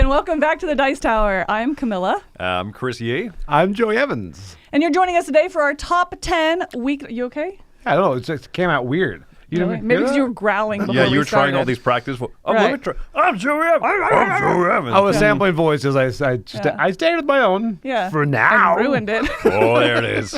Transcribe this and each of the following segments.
and welcome back to the Dice Tower. I'm Camilla. I'm Chris Yee. I'm Joey Evans. And you're joining us today for our top 10 week. You okay? I don't know. It just came out weird. You Really? Maybe because you were growling before Yeah, you we were trying all started. these practice. Right. Let me try. I'm Joey Evans. I'm Joey Evans. I was sampling voices. I stayed with my own for now. And ruined it. Oh, there it is.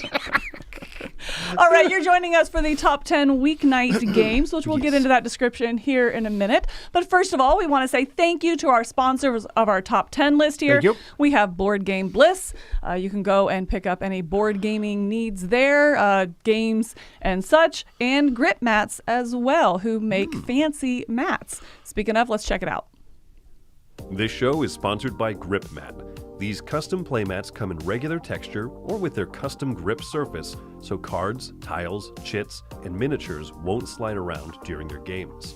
All right, you're joining us for the top 10 weeknight games, which we'll get into that description here in a minute. But first of all, we want to say thank you to our sponsors of our top 10 list here. Thank you. We have Board Game Bliss. You can go and pick up any board gaming needs there, games and such, and Grip Mats as well, who make fancy mats. Speaking of, let's check it out. This show is sponsored by Grip Mat. These custom playmats come in regular texture or with their custom grip surface, so cards, tiles, chits, and miniatures won't slide around during your games.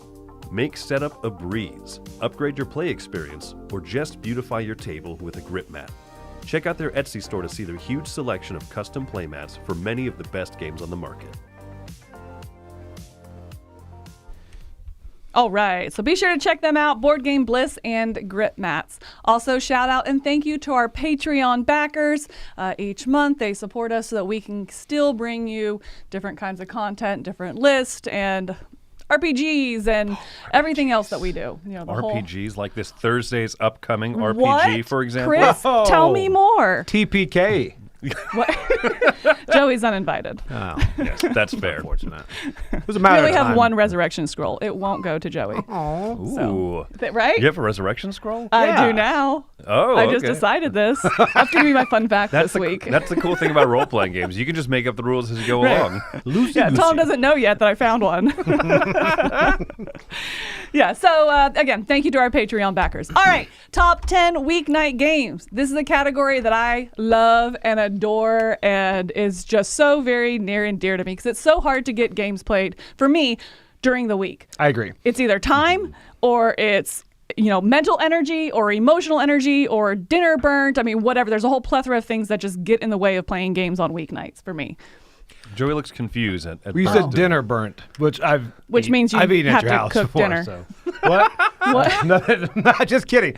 Make setup a breeze, upgrade your play experience, or just beautify your table with a grip mat. Check out their Etsy store to see their huge selection of custom playmats for many of the best games on the market. All right, so be sure to check them out, Board Game Bliss and Grip Mats. Also, shout out and thank you to our Patreon backers. Each month, they support us so that we can still bring you different kinds of content, different lists, and RPGs and everything else that we do. You know, the RPGs like this Thursday's upcoming RPG, What? for example. Chris, tell me more. TPK. What? Joey's uninvited. Oh, Yes, that's fair. unfortunate. It was a We matter only of have time. one resurrection scroll. It won't go to Joey. Ooh. Right? You have a resurrection scroll? I do now. Oh, I just okay. decided this. That's going to be my fun fact That's this week. That's the cool thing about role-playing games. You can just make up the rules as you go along. Yeah, Tom doesn't know yet that I found one. Yeah, so again, thank you to our Patreon backers. All right, top 10 weeknight games. This is a category that I love and adore and is just so very near and dear to me because it's so hard to get games played for me during the week. I agree. It's either time or it's mental energy or emotional energy or dinner burnt. I mean, whatever. There's a whole plethora of things that just get in the way of playing games on weeknights for me. Joey looks confused at We said dinner burnt, which means you I've eaten have at your to house cook before. dinner. So. What? What? No, just kidding.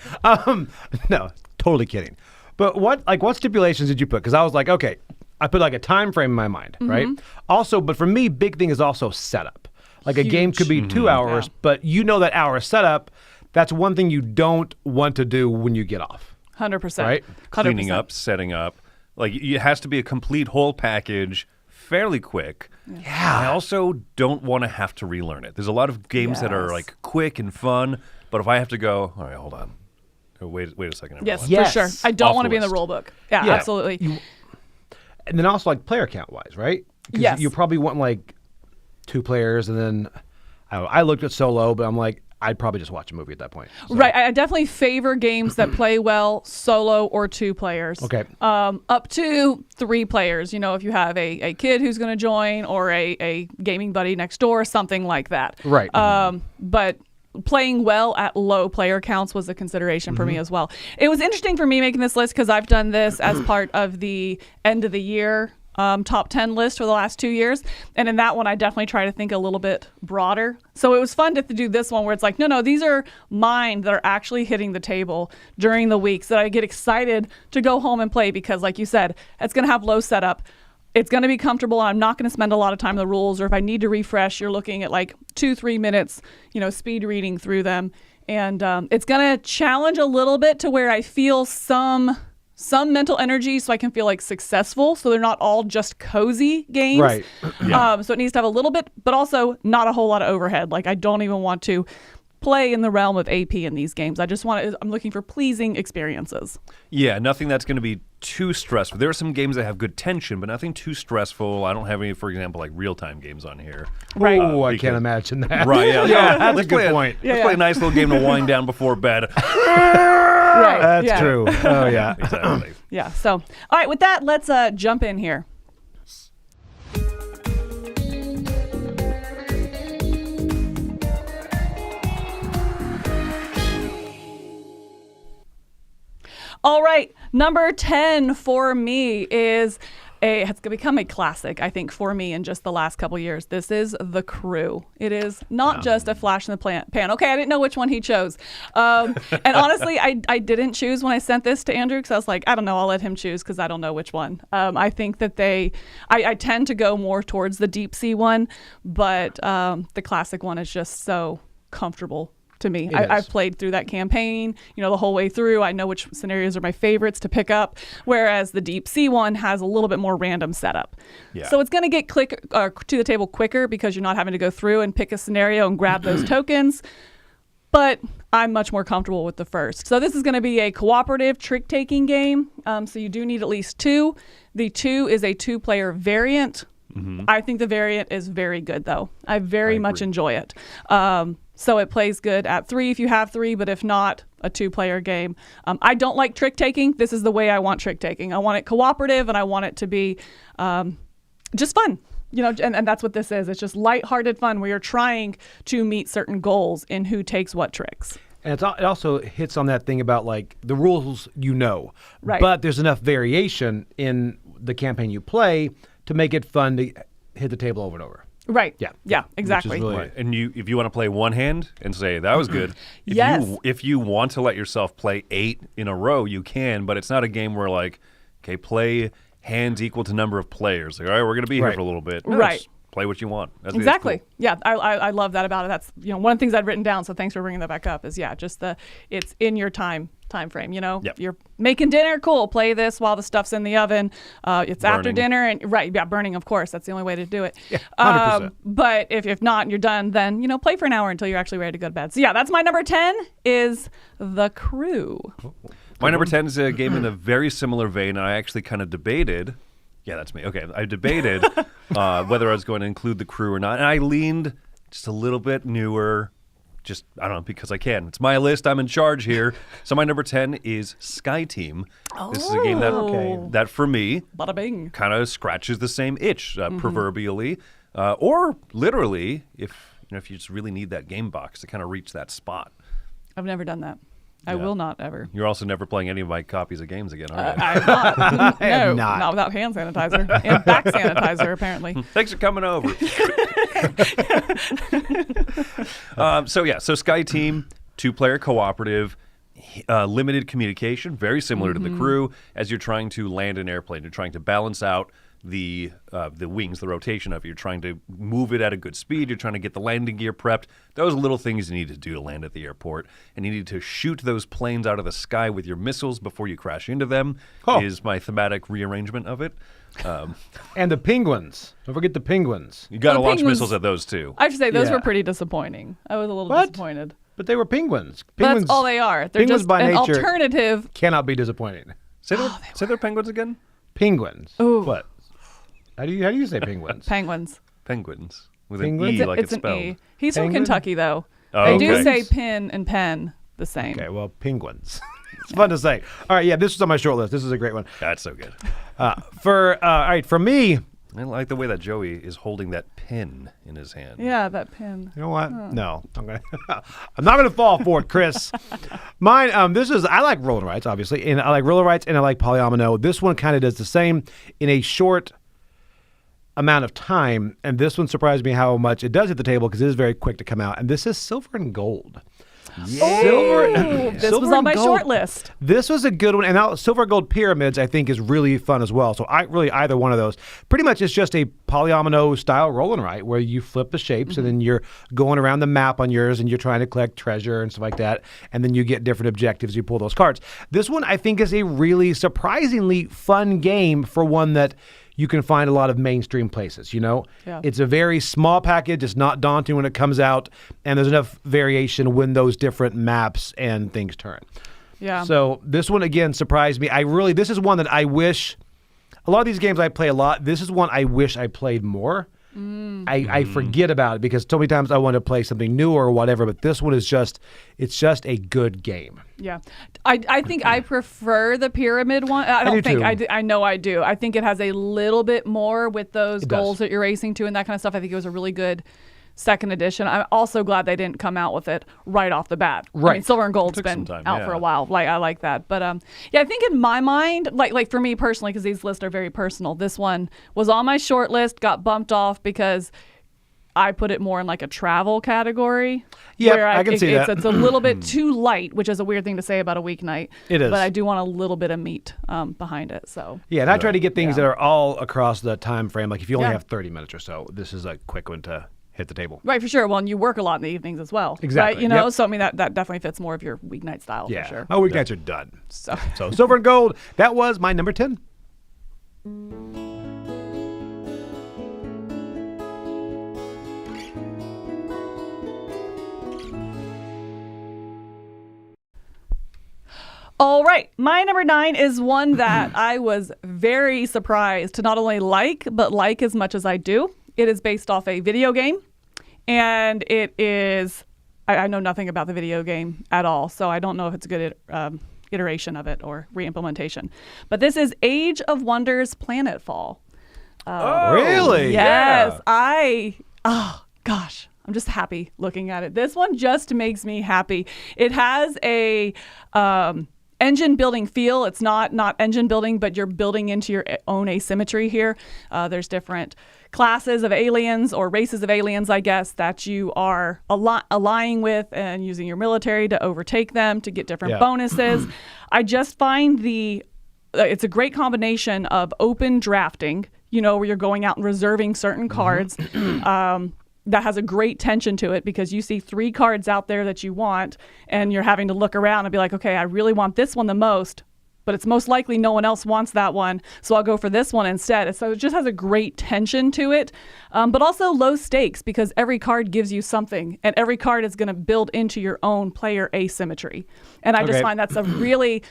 No, totally kidding. But what stipulations did you put? Because I was like, okay, I put like a time frame in my mind, right? Also, but for me, big thing is also setup. Like a game could be 2 hours, but that hour setup, that's one thing you don't want to do when you get off. 100%. Right? 100%. cleaning up, setting up. Like it has to be a complete whole package, fairly quick. Yeah. I also don't want to have to relearn it. There's a lot of games that are Yes. like quick and fun, but if I have to go, all right, hold on. Oh, wait a second. Yes, everyone. for sure. I don't Off want to the be in the list. rule book. Yeah, Yeah. absolutely. And then also like player count wise, right? 'Cause Yes. you probably want like 2 players, and then I looked at solo, but I'm like, I'd probably just watch a movie at that point. So. Right. I definitely favor games that play well solo or 2 players. Okay. Up to 3 players, if you have a kid who's going to join or a gaming buddy next door, something like that. Right. But playing well at low player counts was a consideration for me as well. It was interesting for me making this list because I've done this as part of the end of the year top 10 list for the last 2 years. And in that one, I definitely try to think a little bit broader. So it was fun to do this one where it's like, no, these are mine that are actually hitting the table during the weeks that I get excited to go home and play because, like you said, it's going to have low setup. It's going to be comfortable. I'm not going to spend a lot of time on the rules, or if I need to refresh, you're looking at like 2-3 minutes, speed reading through them. And it's going to challenge a little bit to where I feel some mental energy so I can feel like successful. So they're not all just cozy games. Right. So it needs to have a little bit, but also not a whole lot of overhead. Like I don't even want to play in the realm of AP in these games. I'm looking for pleasing experiences. Yeah, nothing that's going to be too stressful. There are some games that have good tension, but nothing too stressful. I don't have any, for example, like real-time games on here. Right. Oh, I can't imagine that. Right, yeah. That's let's a good play point. Let's play a nice little game to wind down before bed. Right. That's yeah. true. Oh, yeah. Exactly. Yeah. So, all right, with that, let's jump in here. All right, number 10 for me is has become a classic, I think, for me in just the last couple years. This is The Crew. It is not just a flash in the pan. Okay, I didn't know which one he chose. And honestly, I didn't choose when I sent this to Andrew because I was like, I don't know, I'll let him choose because I don't know which one. I think that I tend to go more towards the deep sea one, but the classic one is just so comfortable to me. I've played through that campaign, the whole way through. I know which scenarios are my favorites to pick up, whereas the deep sea one has a little bit more random setup. Yeah. So it's going to get to the table quicker because you're not having to go through and pick a scenario and grab those tokens. But I'm much more comfortable with the first. So this is going to be a cooperative trick-taking game. So you do need at least 2. The 2 is a 2-player variant. Mm-hmm. I think the variant is very good, though. I very much enjoy it. So it plays good at 3 if you have 3, but if not, a 2-player game. I don't like trick-taking. This is the way I want trick-taking. I want it cooperative, and I want it to be just fun. And that's what this is. It's just lighthearted fun where you're trying to meet certain goals in who takes what tricks. And it also hits on that thing about, like, the rules right. But there's enough variation in the campaign you play to make it fun to hit the table over and over. Right. Yeah, exactly. Really, right. And if you want to play one hand and say, that was good, if you want to let yourself play 8 in a row, you can, but it's not a game where, like, okay, play hands equal to number of players. Like, all right, we're going to be here for a little bit. No, right. Play what you want. Exactly. Cool. Yeah, I love that about it. That's one of the things I'd written down. So thanks for bringing that back up. Is just it's in your time frame. Yep. You're making dinner. Cool. Play this while the stuff's in the oven. It's burning. After dinner and right. Yeah, burning. Of course, that's the only way to do it. Yeah, 100%. But if not, and you're done. Then play for an hour until you're actually ready to go to bed. So yeah, that's my number 10. Is The Crew. My number 10 is a game in a very similar vein. I actually kind of debated. Yeah, that's me. Okay, I debated whether I was going to include The Crew or not, and I leaned just a little bit newer. Just, I don't know, because I can. It's my list. I'm in charge here. So my number 10 is Sky Team. This is a game that for me, bada bing, kind of scratches the same itch, proverbially, or literally, if you just really need that game box to kind of reach that spot. I've never done that. I will not ever. You're also never playing any of my copies of games again, are you? I'm not. No, not without hand sanitizer and back sanitizer, apparently. Thanks for coming over. So Sky Team, 2-player cooperative, limited communication, very similar to The Crew. As you're trying to land an airplane, you're trying to balance out the wings, the rotation of it. You're trying to move it at a good speed. You're trying to get the landing gear prepped. Those are little things you need to do to land at the airport. And you need to shoot those planes out of the sky with your missiles before you crash into them, is my thematic rearrangement of it. And the penguins. Don't forget the penguins. You got to launch missiles at those, too. I have to say, those were pretty disappointing. I was a little disappointed. But they were penguins. That's all they are. They're just by an nature alternative. Cannot be disappointing. Say they're penguins again? Penguins. Ooh. What? How do you say penguins? Penguins. Penguins. With Penguins? an E like it's an spelled. E. He's Penguin? from Kentucky, though. Oh, they do okay. say pin and pen the same. Okay, well, penguins. It's fun to say. All right, yeah, this is on my short list. This is a great one. That's so good. All right, for me, I like the way that Joey is holding that pin in his hand. Yeah, that pin. You know what? No, I'm not gonna fall for it, Chris. Mine. I like roller rights, obviously, and I like roller rights, and I like polyomino. This one kind of does the same in a short amount of time, and this one surprised me how much it does hit the table because it is very quick to come out. And this is Silver and Gold. Yeah. This was on my short list. This was a good one, and now Silver and Gold Pyramids I think is really fun as well. So either one of those. Pretty much it's just a polyomino style roll and write where you flip the shapes and then you're going around the map on yours and you're trying to collect treasure and stuff like that, and then you get different objectives. You pull those cards. This one I think is a really surprisingly fun game for one that you can find a lot of mainstream places, Yeah. It's a very small package. It's not daunting when it comes out, and there's enough variation when those different maps and things turn. Yeah. So this one, again, surprised me. This is one that I wish, a lot of these games I play a lot. This is one I wish I played more. I forget about it because so many times I want to play something new or whatever, but this one is it's just a good game. Yeah. I think I prefer the pyramid one. I know I do. I think it has a little bit more with those goals that you're racing to and that kind of stuff. I think it was a really good second edition. I'm also glad they didn't come out with it right off the bat. I Right. mean, Silver and Gold's Took been some time, out yeah. for a while. Like, I like that. But yeah, I think in my mind, like for me personally, because these lists are very personal, this one was on my short list, got bumped off because I put it more in like a travel category. Yep, where I can see that. It's a little bit too light, which is a weird thing to say about a weeknight. It is. But I do want a little bit of meat behind it. So Yeah, and I try to get things Yeah. that are all across the time frame. Like if you only Yeah. have 30 minutes or so, this is a quick one to hit the table. Right, for sure. Well, and you work a lot in the evenings as well. Exactly, Right? You know, yep. so I mean, that definitely fits more of your weeknight style Yeah, for sure. my weeknights are done. So So Silver and Gold, that was my number 10. all right, my number 9 is one that I was very surprised to not only like, but like as much as I do. It is based off a video game, and it is, I know nothing about the video game at all, so I don't know if it's a good iteration of it or re-implementation. But this is Age of Wonders Planetfall. Really? Yes, Yeah. oh gosh, I'm just happy looking at it. This one just makes me happy. It has a engine building feel. It's not engine building, but you're building into your own asymmetry here. There's different classes of aliens or races of aliens, I guess, that you are allying with and using your military to overtake them to get different Yeah. bonuses. I just find it's a great combination of open drafting, you know, where you're going out and reserving certain cards. That has a great tension to it because you see 3 cards out there that you want and you're having to look around and be like, okay, I really want this one the most, but it's most likely no one else wants that one, so I'll go for this one instead. So it just has a great tension to it, but also low stakes because every card gives you something and every card is going to build into your own player asymmetry. And I just Okay. find that's a really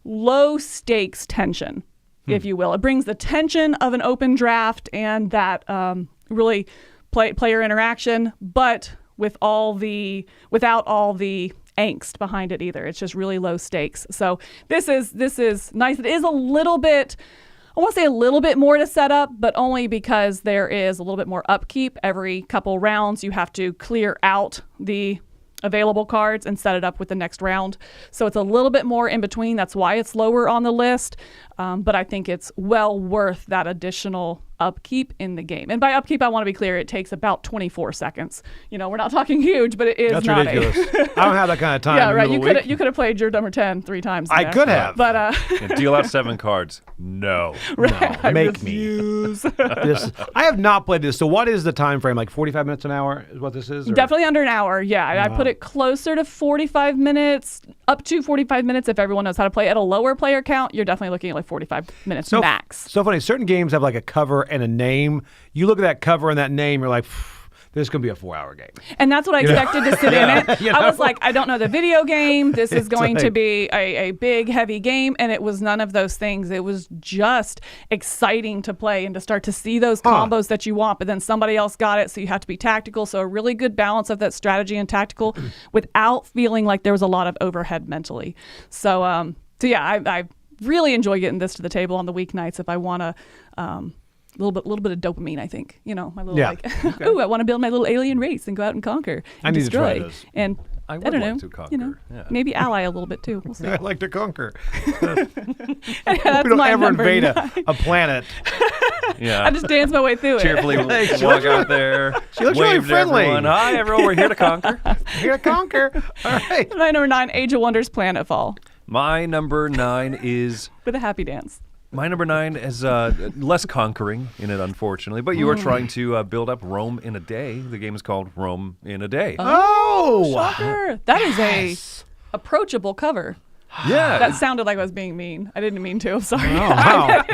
low stakes tension, if you will. It brings the tension of an open draft and that really player interaction, but without all the angst behind it either. It's just really low stakes. So this is nice. It is a little bit, I want to say a little bit more to set up, but only because there is a little bit more upkeep. Every couple rounds you have to clear out the available cards and set it up with the next round. So it's a little bit more in between. That's why it's lower on the list. But I think it's well worth that additional upkeep in the game. And by upkeep, I want to be clear, it takes about 24 seconds. You know, we're not talking huge, but it is That's not ridiculous. I don't have that kind of time. yeah, in the right. middle of the week. You could have played your number 10 3 times. I there. could have. But Yeah, deal out 7 cards. No. right, I make me. refuse. I have not played this. So what is the time frame? Like 45 minutes an hour is what this is? Or? Definitely under an hour. Yeah, I put it closer to 45 minutes, up to 45 minutes if everyone knows how to play. At a lower player count, you're definitely looking at like 45 minutes max. So funny. Certain games have like a cover and a name. You look at that cover and that name, you're like, this is going to be a 4-hour game. And that's what I expected to sit in it. You I was know? like, I don't know the video game. This is It's going to like- be a big, heavy game. And it was none of those things. It was just exciting to play and to start to see those combos that you want. But then somebody else got it, so you have to be tactical. So a really good balance of that strategy and tactical without feeling like there was a lot of overhead mentally. So yeah, I really enjoy getting this to the table on the weeknights if I want to little bit of dopamine, I think. You know, my little Yeah. like, ooh, I want to build my little alien race and go out and conquer and I need to destroy. try this. And I I would don't like know, to conquer, you know, yeah. maybe ally a little bit too. We'll see. I like to conquer. That's We don't my ever number invade 9. a planet. Yeah. I just dance my way through cheerfully it. walk out there. She looks wave really to friendly. everyone. Hi, everyone. We're here to conquer. Here to conquer. All right. My number 9, Age of Wonders Planetfall, My number 9 is. with a happy dance. My number 9 is less conquering in it, unfortunately, but you are trying to build up Rome in a day. The game is called Rome in a Day. Oh. Shocker. That is a approachable cover. Yeah. That sounded like I was being mean. I didn't mean to. I'm sorry. Oh, wow.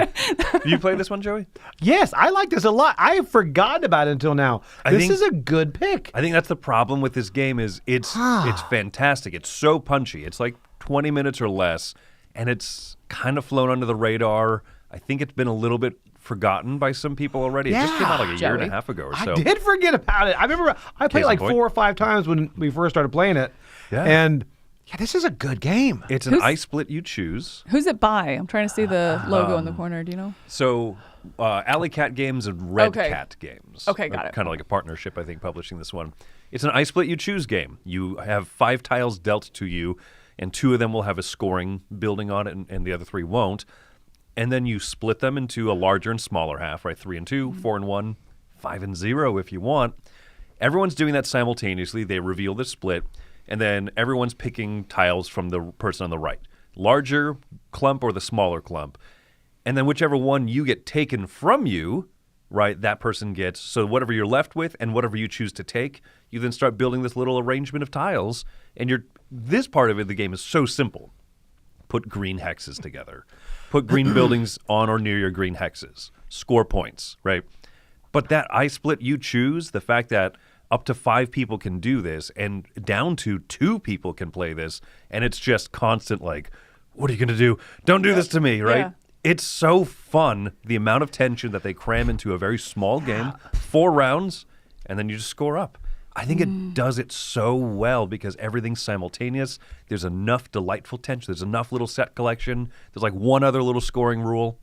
You played this one, Joey? Yes, I like this a lot. I have forgotten about it until now. This think- is a good pick. I think that's the problem with this game is it's fantastic. It's so punchy. It's like 20 minutes or less, and it's kind of flown under the radar. I think it's been a little bit forgotten by some people already. It just came out like a year and a Joey. half ago or so. I did forget about it. I remember I played Case in like point. 4 or 5 times when we first started playing it. Yeah. And yeah, this is a good game. It's an ice split you choose. Who's it by? I'm trying to see the logo in the corner. Do you know? So Alley Cat Games and Red Cat Games. Okay, got it. Kind of like a partnership, I think, publishing this one. It's an I Split You Choose game. You have 5 tiles dealt to you, and 2 of them will have a scoring building on it, and the other 3 won't. And then you split them into a larger and smaller half, right? 3 and 2, 4 and 1, 5 and 0 if you want. Everyone's doing that simultaneously. They reveal the split, and then everyone's picking tiles from the person on the right. Larger clump or the smaller clump. And then whichever one you get taken from you, right, that person gets. So whatever you're left with and whatever you choose to take, you then start building this little arrangement of tiles. And this part of the game is so simple. Put green hexes together. Put green buildings on or near your green hexes. Score points, right? But that I Split You Choose, the fact that up to 5 people can do this and down to 2 people can play this, and it's just constant like, what are you going to do? Don't do this to me, right? Yeah. It's so fun, the amount of tension that they cram into a very small game, 4 rounds, and then you just score up. I think it does it so well because everything's simultaneous. There's enough delightful tension. There's enough little set collection. There's like one other little scoring rule,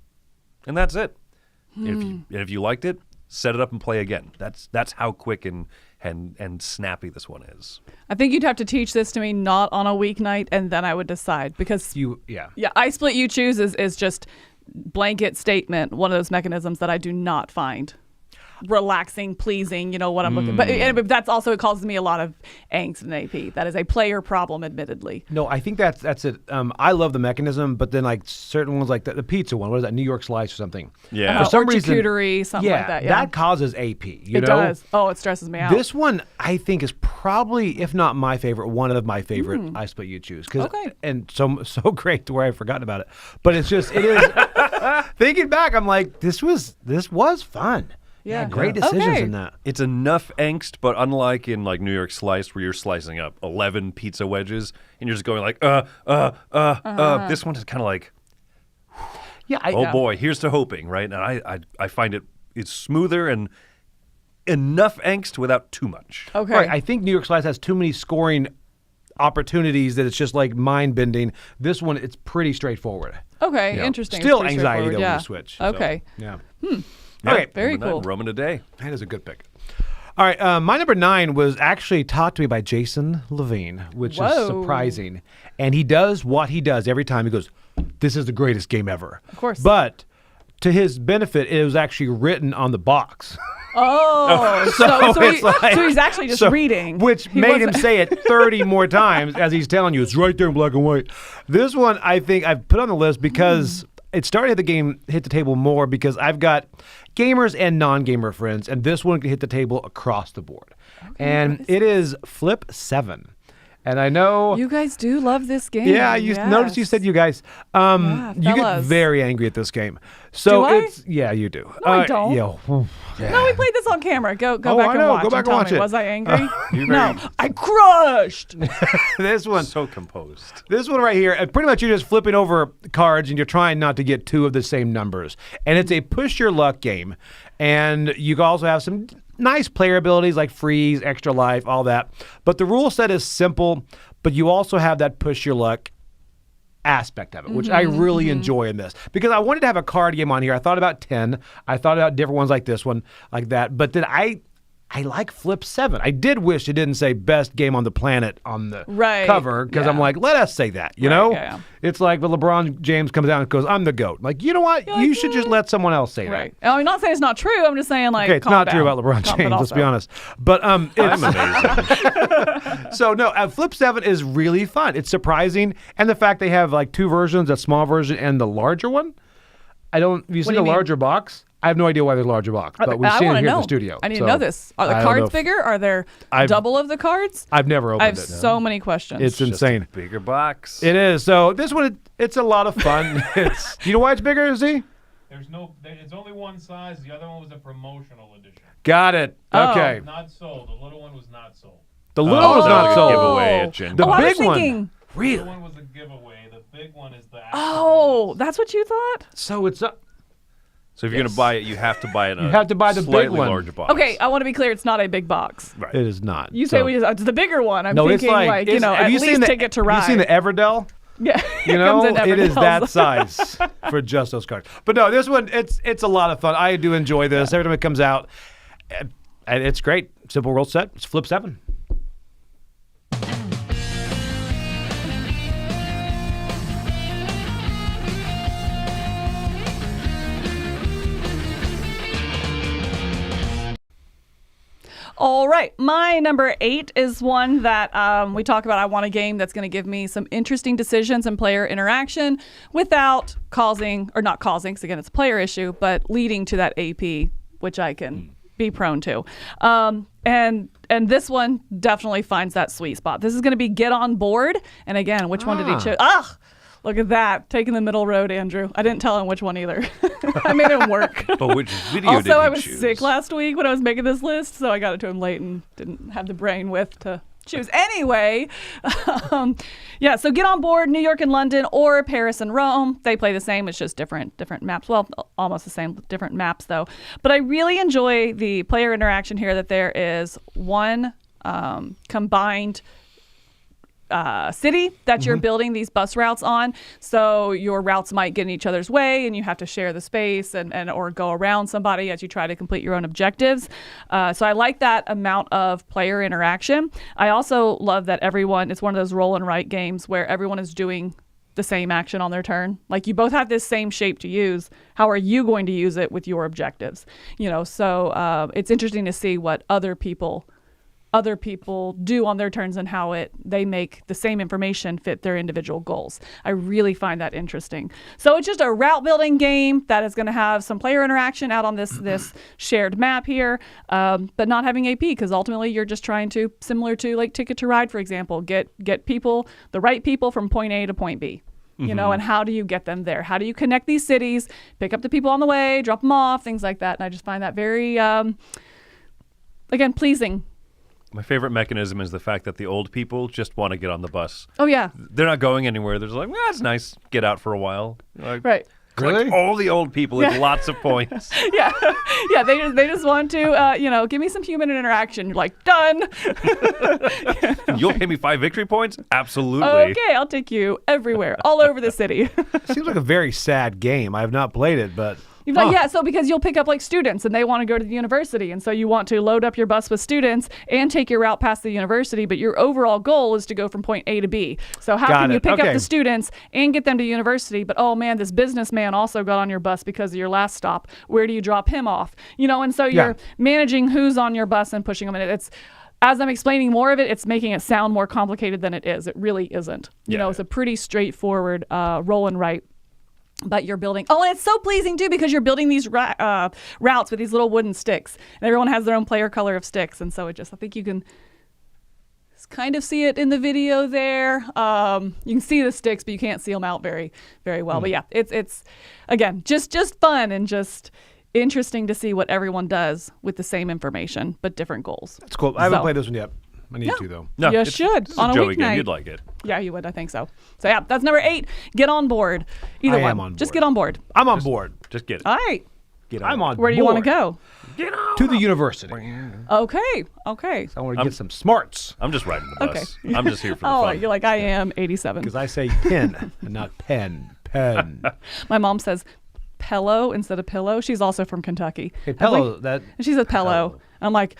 and that's it. If you liked it, set it up and play again. That's how quick and snappy this one is. I think you'd have to teach this to me not on a weeknight, and then I would decide because yeah, I Split You Choose is just blanket statement. One of those mechanisms that I do not find relaxing, pleasing, what I'm looking. But that's also, it causes me a lot of angst and AP. That is a player problem, admittedly. No, I think that's it. I love the mechanism, but then like certain ones, like the pizza one, what is that, New York Slice or something? Yeah. For some or reason, charcuterie, something like that. Yeah, that causes AP. It does. Oh, it stresses me out. This one, I think, is probably, if not my favorite, one of my favorite I Split You Choose. Okay. And so great to where I've forgotten about it. But it is, thinking back, I'm like, this was fun. Yeah. Great decisions in that. It's enough angst, but unlike in like New York Slice where you're slicing up 11 pizza wedges and you're just going like, this one is kind of like, boy, here's to hoping, right? And I find it's smoother and enough angst without too much. Okay. Right, I think New York Slice has too many scoring opportunities that it's just like mind-bending. This one, it's pretty straightforward. Okay, Yeah. interesting. Still It's pretty anxiety though straightforward, when you switch. Okay. So, Yeah, Okay. Very Roman cool. Roman a day. That is a good pick. All right, my number 9 was actually taught to me by Jason Levine, which is surprising. And he does what he does every time. He goes, this is the greatest game ever. Of course. But to his benefit, it was actually written on the box. Oh, so he's actually just reading. Which made him say it 30 more times as he's telling you, it's right there in black and white. This one, I think I've put on the list because it started hit the table more because I've got gamers and non-gamer friends, and this one can hit the table across the board. Okay, and it is Flip 7. And I know you guys do love this game. Yeah, notice you said you guys. You get very angry at this game. So do it's you do. No, I don't. Yeah. No, we played this on camera. Go back and watch. Go back and watch it. Was I angry? No, I crushed. This one. So composed. This one right here, pretty much you're just flipping over cards and you're trying not to get 2 of the same numbers. And it's a push your luck game. And you can also have some nice player abilities like freeze, extra life, all that. But the rule set is simple, but you also have that push your luck aspect of it, which I really enjoy in this. Because I wanted to have a card game on here. I thought about 10. I thought about different ones like this one, like that. But then I like Flip 7. I did wish it didn't say best game on the planet on the cover, because I'm like, let us say that, you know? Yeah. It's like when LeBron James comes out and goes, I'm the GOAT. Like, you know what? You should just let someone else say that. I'm not saying it's not true. I'm just saying, like, okay, it's not true about LeBron James, let's be honest. But it's amazing. So, no, Flip 7 is really fun. It's surprising. And the fact they have, like, 2 versions, a small version and the larger one. Have you seen the larger box? I have no idea why there's a larger box, but we've seen it here in the studio. I need to know this. Are the cards bigger? Are there double of the cards? I've never opened it. I have so many questions. It's insane. Just a bigger box. It is. So this one, it's a lot of fun. Do you know why it's bigger, Z? It's only one size. The other one was a promotional edition. Got it. Okay. Not sold. The little one was not sold. The little one was not sold. Giveaway at Gen The Con. big one. The Really? little one was a giveaway. The big one is the actual Oh, that's what you thought? So it's So if you're going to buy it, you have to buy it in You have to buy the slightly big one. larger box. Okay, I want to be clear. It's not a big box. Right. It is not. You say it's the bigger one. I'm no, thinking it's like at least Ticket to Ride. Have you seen the Everdell? Yeah, You it know, comes in never it is tells. that size for just those cards. But no, this one, it's a lot of fun. I do enjoy this. Every time it comes out, and it's great. Simple World set. It's Flip 7. All right. My number 8 is one that we talk about. I want a game that's going to give me some interesting decisions and player interaction without causing, or not causing, because again, it's a player issue, but leading to that AP, which I can be prone to. And this one definitely finds that sweet spot. This is going to be Get On Board. And again, which one did he choose? Look at that. Taking the middle road, Andrew. I didn't tell him which one either. I made him work. But which video did Also, he I was choose? sick last week when I was making this list, so I got it to him late and didn't have the brain width to choose. Anyway, yeah, so Get On Board, New York and London, or Paris and Rome. They play the same. It's just different maps. Well, almost the same, different maps, though. But I really enjoy the player interaction here, that there is one combined city that you're building these bus routes on. So your routes might get in each other's way and you have to share the space and or go around somebody as you try to complete your own objectives. So I like that amount of player interaction. I also love that it's one of those roll and write games where everyone is doing the same action on their turn. Like, you both have this same shape to use. How are you going to use it with your objectives? So it's interesting to see what other people do on their turns and how they make the same information fit their individual goals. I really find that interesting. So it's just a route building game that is going to have some player interaction out on this shared map here, but not having AP, because ultimately you're just trying to, similar to like Ticket to Ride, for example, get the right people from point A to point B. And how do you get them there? How do you connect these cities, pick up the people on the way, drop them off, things like that. And I just find that very, again, pleasing. My favorite mechanism is the fact that the old people just want to get on the bus. Oh, yeah. They're not going anywhere. They're just like, that's nice. Get out for a while. Like, Right. collect all the old people with lots of points. Yeah. Yeah, they just want to, give me some human interaction. You're like, done. You'll pay me 5 victory points? Absolutely. Okay, I'll take you everywhere, all over the city. Seems like a very sad game. I have not played it, but... You're like, yeah, so because you'll pick up like students and they want to go to the university. And so you want to load up your bus with students and take your route past the university. But your overall goal is to go from point A to B. So how can you pick up the students and get them to university? But, oh, man, this businessman also got on your bus because of your last stop. Where do you drop him off? And so you're managing who's on your bus and pushing them. And it's, as I'm explaining more of it, it's making it sound more complicated than it is. It really isn't. It's a pretty straightforward roll and write. But you're building, and it's so pleasing too, because you're building these routes with these little wooden sticks, and everyone has their own player color of sticks, and so I think you can kind of see it in the video there. You can see the sticks, but you can't see them out very, very well. But yeah, it's again just fun and just interesting to see what everyone does with the same information but different goals. That's cool. I haven't played this one yet. I need to, though. No, you should. It's on a a Joey weeknight. game. You'd like it. Yeah, you would. I think so. So yeah, that's number 8. Get on board. Either I one. am on Just board. get on board. I'm on board. Just get it. All right. Get on. I'm on Where do you want to go? Get on. To the university. Okay. I want to get some smarts. I'm just riding the bus. Okay. I'm just here for the Oh, fun. you're like, I am 87. Because I say pin and not pen. Pen. My mom says pillow instead of pillow. She's also from Kentucky. Hey, pillow. And she says pillow. And I'm like,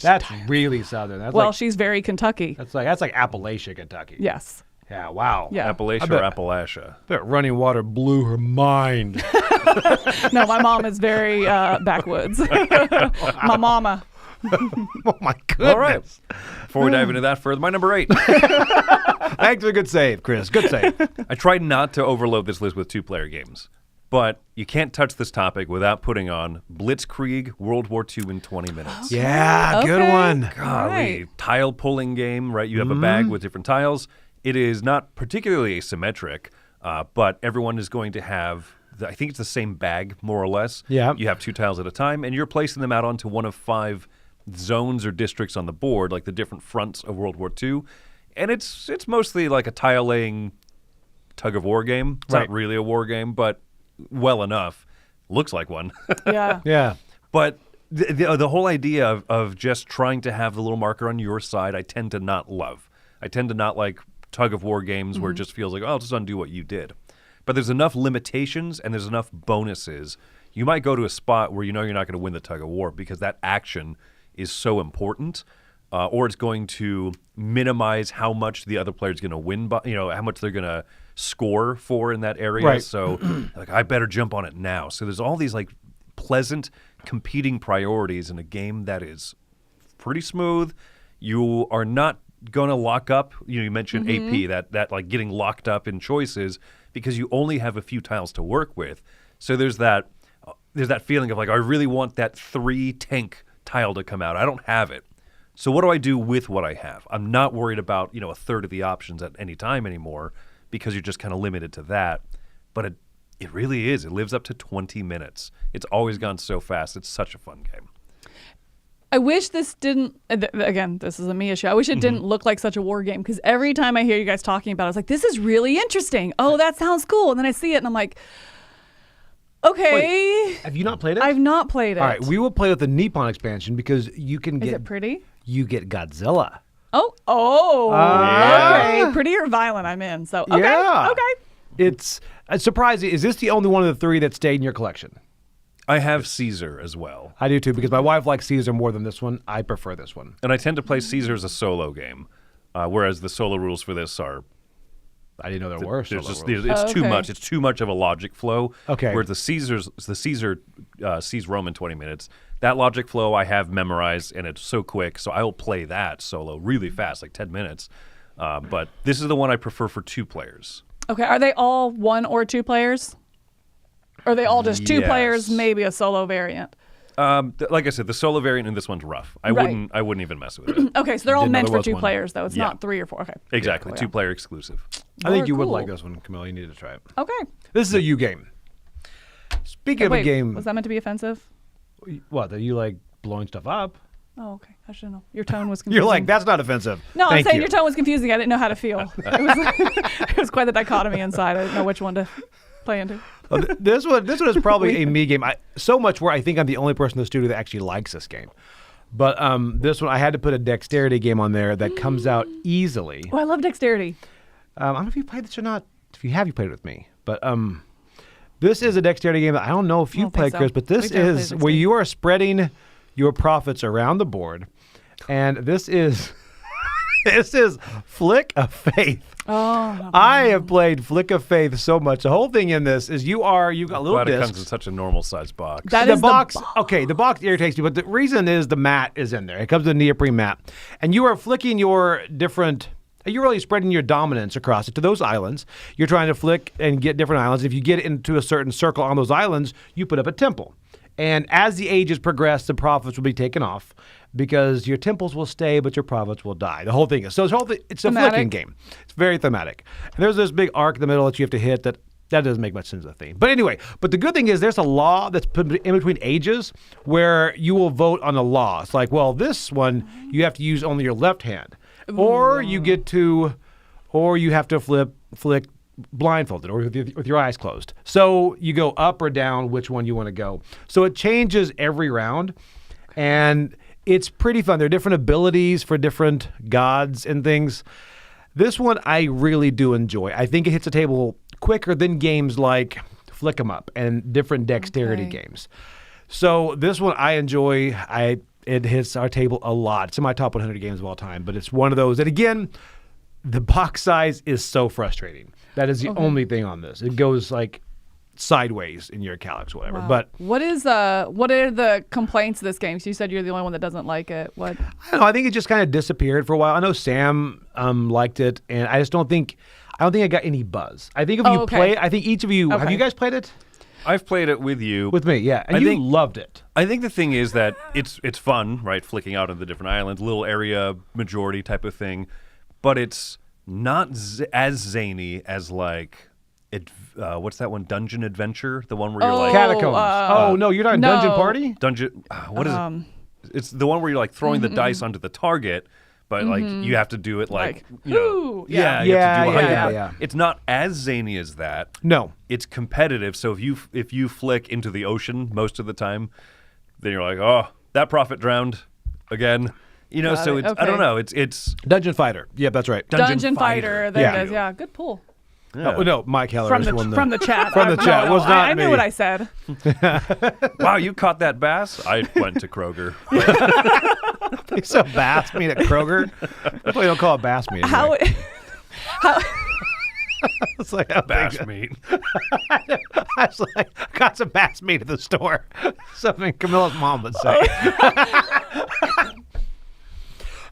That's really southern. That's she's very Kentucky. that's like Appalachia, Kentucky. Yes. Yeah. Wow. Yeah. Appalachia bet. or Appalachia? That running water blew her mind. No, my mom is very backwoods. My mama. Oh my goodness. All right. Before we dive into that further, my number 8. Thanks for a good save, Chris. Good save. I tried not to overload this list with 2-player games, but you can't touch this topic without putting on Blitzkrieg World War II in 20 minutes. Yeah, good Okay. one. Golly, Right. tile pulling game, right? You have a bag with different tiles. It is not particularly asymmetric, but everyone is going to have, I think it's the same bag, more or less. Yeah. You have 2 tiles at a time, and you're placing them out onto one of 5 zones or districts on the board, like the different fronts of World War II. And it's mostly like a tile-laying tug-of-war game. It's Right. not really a war game, but well enough. Looks like one. Yeah. Yeah. But the whole idea of just trying to have the little marker on your side, I tend to not love. I tend to not like tug of war games where it just feels like, oh, I'll just undo what you did. But there's enough limitations and there's enough bonuses. You might go to a spot where you know you're not going to win the tug of war because that action is so important, or it's going to minimize how much the other player's going to win by, how much they're going to score for in that area. Right. So like, I better jump on it now. So there's all these like pleasant competing priorities in a game that is pretty smooth. You are not going to lock up. You mentioned AP, that like getting locked up in choices because you only have a few tiles to work with. So there's that feeling of like, I really want that 3 tank tile to come out. I don't have it. So what do I do with what I have? I'm not worried about, a third of the options at any time anymore because you're just kind of limited to that. But it really is. It lives up to 20 minutes. It's always gone so fast. It's such a fun game. I wish this didn't, again, this is a me issue. I wish it didn't look like such a war game because every time I hear you guys talking about it, I was like, this is really interesting. Oh, that sounds cool. And then I see it and I'm like, okay. Wait, have you not played it? I've not played it. All right, we will play with the Nippon expansion because you can get. Is it pretty? You get Godzilla. Oh, yeah. Okay. Pretty or violent, I'm in. So, okay. Yeah. Okay. It's surprising. Is this the only one of the 3 that stayed in your collection? I have Caesar as well. I do too, because my wife likes Caesar more than this one. I prefer this one. And I tend to play Caesar as a solo game, whereas the solo rules for this are... I didn't know there were solo rules. It's too okay. much. It's too much of a logic flow. Okay. Where the Caesar sees Rome in 20 minutes. That logic flow I have memorized, and it's so quick, so I will play that solo really fast, like 10 minutes. But this is the one I prefer for 2 players. Okay. Are they all 1 or 2 players? Or are they all just 2 Yes. players, maybe a solo variant? Like I said, the solo variant in this one's rough. I Right. wouldn't even mess with it. Okay, so they're all Didn't know meant there for was 2 one. players, though. It's Yeah. not 3 or 4. Okay. Exactly, Yeah. 2-player exclusive. I think Very you would cool. like this one, Camilla. You need to try it. Okay. This is a you game. Speaking of Wait, a game, was that meant to be offensive? what, that you like blowing stuff up? Oh, okay. I should know. Your tone was confusing. You're like, that's not offensive. No, I'm Thank saying you. your tone was confusing. I didn't know how to feel. It was quite the dichotomy inside. I didn't know which one to play into. Oh, this one is probably a me game. So much where I think I'm the only person in the studio that actually likes this game. But this one, I had to put a dexterity game on there that comes out easily. Oh, I love dexterity. I don't know if you played this or not. If you have, you played it with me. But this is a dexterity game that I don't know if you don't played, think so. Chris, but this We've never is played where dexterity. you are spreading your profits around the board. And this is this is Flick of Faith. Oh, I have played Flick of Faith so much. The whole thing in this is you got little Glad it comes discs. in such a normal size box. That the is box, okay, the box irritates me, but the reason is the mat is in there. It comes with a neoprene mat. And you are flicking you're really spreading your dominance across it to those islands. You're trying to flick and get different islands. If you get into a certain circle on those islands, you put up a temple. And as the ages progress, the profits will be taken off because your temples will stay, but your profits will die. The whole thing is. So it's a Thematic. flicking game. It's very thematic. And there's this big arc in the middle that you have to hit that doesn't make much sense as a theme. But anyway, the good thing is there's a law that's put in between ages where you will vote on a law. It's like, well, this one, you have to use only your left hand. Or you have to flick blindfolded or with your eyes closed. So you go up or down which one you want to go. So it changes every round, and it's pretty fun. There are different abilities for different gods and things. This one I really do enjoy. I think it hits the table quicker than games like Flick 'em Up and different dexterity Okay. games. So this one I enjoy. It hits our table a lot. It's in my top 100 games of all time, but it's one of those. And again, the box size is so frustrating. That is the only thing on this. It goes like sideways in your calyx, whatever. Wow. But what are the complaints of this game? So you said you're the only one that doesn't like it. What? I don't know. I think it just kind of disappeared for a while. I know Sam liked it, and I just don't think I got any buzz. I think if you okay. play it, I think each of you have Okay. you guys played it I've played it with you. with me? Yeah, and I you think- loved it. I think the thing is that it's fun, right? Flicking out of the different islands, little area majority type of thing, but it's not as zany as like what's that one? Dungeon Adventure, the one where you're like Catacombs. No, you're not in no. Dungeon Party? dungeon. What is it? It's the one where you're like throwing the dice onto the target, but like you have to do it like you know, ooh, yeah, yeah. you have to do a Yeah, hundred. yeah. It's not as zany as that. No. It's competitive. So if you flick into the ocean most of the time, then you're like, oh, that prophet drowned again. You know, Got so it. it's, I Okay. don't know. It's Dungeon Fighter. Yeah, that's right. Dungeon Fighter. There Yeah. it is. Yeah, good pull. Oh, no, Mike Heller From is the one from the chat. From the chat. No, Was not I knew me. what I said. wow, you caught that bass? I went to Kroger. They sell bass meat at Kroger. Hopefully they don't call it bass meat. How? Anyway. How? It's like how Bass big- meat. I was like, got some bass meat at the store. Something Camilla's mom would say.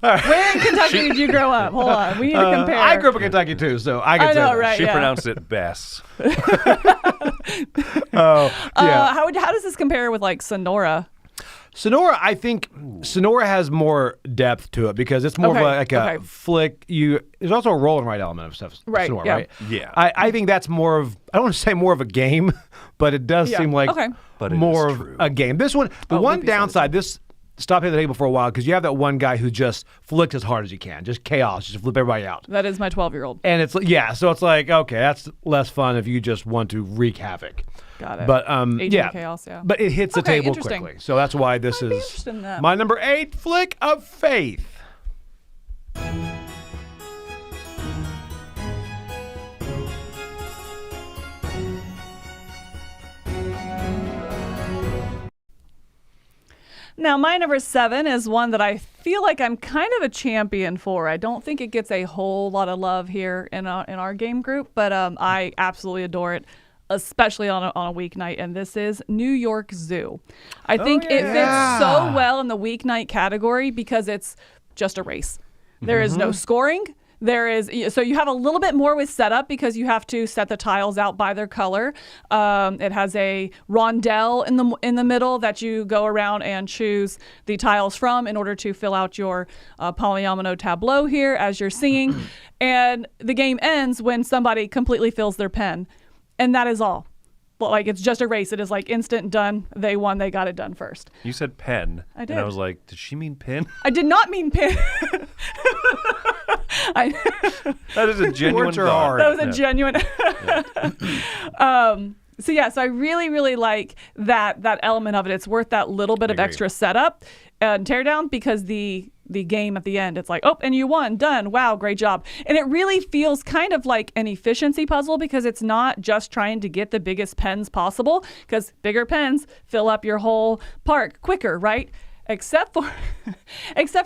Where in Kentucky did you grow up? Hold on, we need to compare. I grew up in Kentucky too, so I can I say know, that. right? She yeah. pronounced it bass. Oh, yeah. How does this compare with like Sonora? Sonora, I think Sonora has more depth to it because it's more of Okay, like a okay. flick. There's also a roll and write element of stuff. Right, Sonora, yeah. right? Yeah. I think that's more of, I don't want to say more of a game, but it does Yeah, seem like okay. But it more is of true. a game. This one, the one Loopy said downside, this stopped at the table for a while because you have that one guy who just flicked as hard as he can, just chaos, just flip everybody out. That is my 12-year-old. And it's so it's like, okay, that's less fun if you just want to wreak havoc. Got it. But Agent yeah, of Chaos, yeah. but it hits the Okay, table interesting. quickly, so that's why this I'd be is interested in that. my number 8 flick of faith. Now, my number 7 is one that I feel like I'm kind of a champion for. I don't think it gets a whole lot of love here in our game group, but I absolutely adore it, especially on a weeknight, and this is New York Zoo. I think it fits so well in the weeknight category because it's just a race. There is no scoring. So you have a little bit more with setup because you have to set the tiles out by their color. It has a rondelle in the middle that you go around and choose the tiles from in order to fill out your polyomino tableau here as you're seeing. And the game ends when somebody completely fills their pen. And that is all. Well, like, it's just a race. It is like instant done. They won. They got it done first. You said pen. I did. And I was like, did she mean pin? I did not mean pin. That is a genuine Words are thought. hard. That was a genuine. So I really, really like that element of it. It's worth that little bit of agree. extra setup and teardown because the game at the end, it's like, oh, and you won, done, wow, great job. And it really feels kind of like an efficiency puzzle because it's not just trying to get the biggest pens possible, because bigger pens fill up your whole park quicker, right? Except for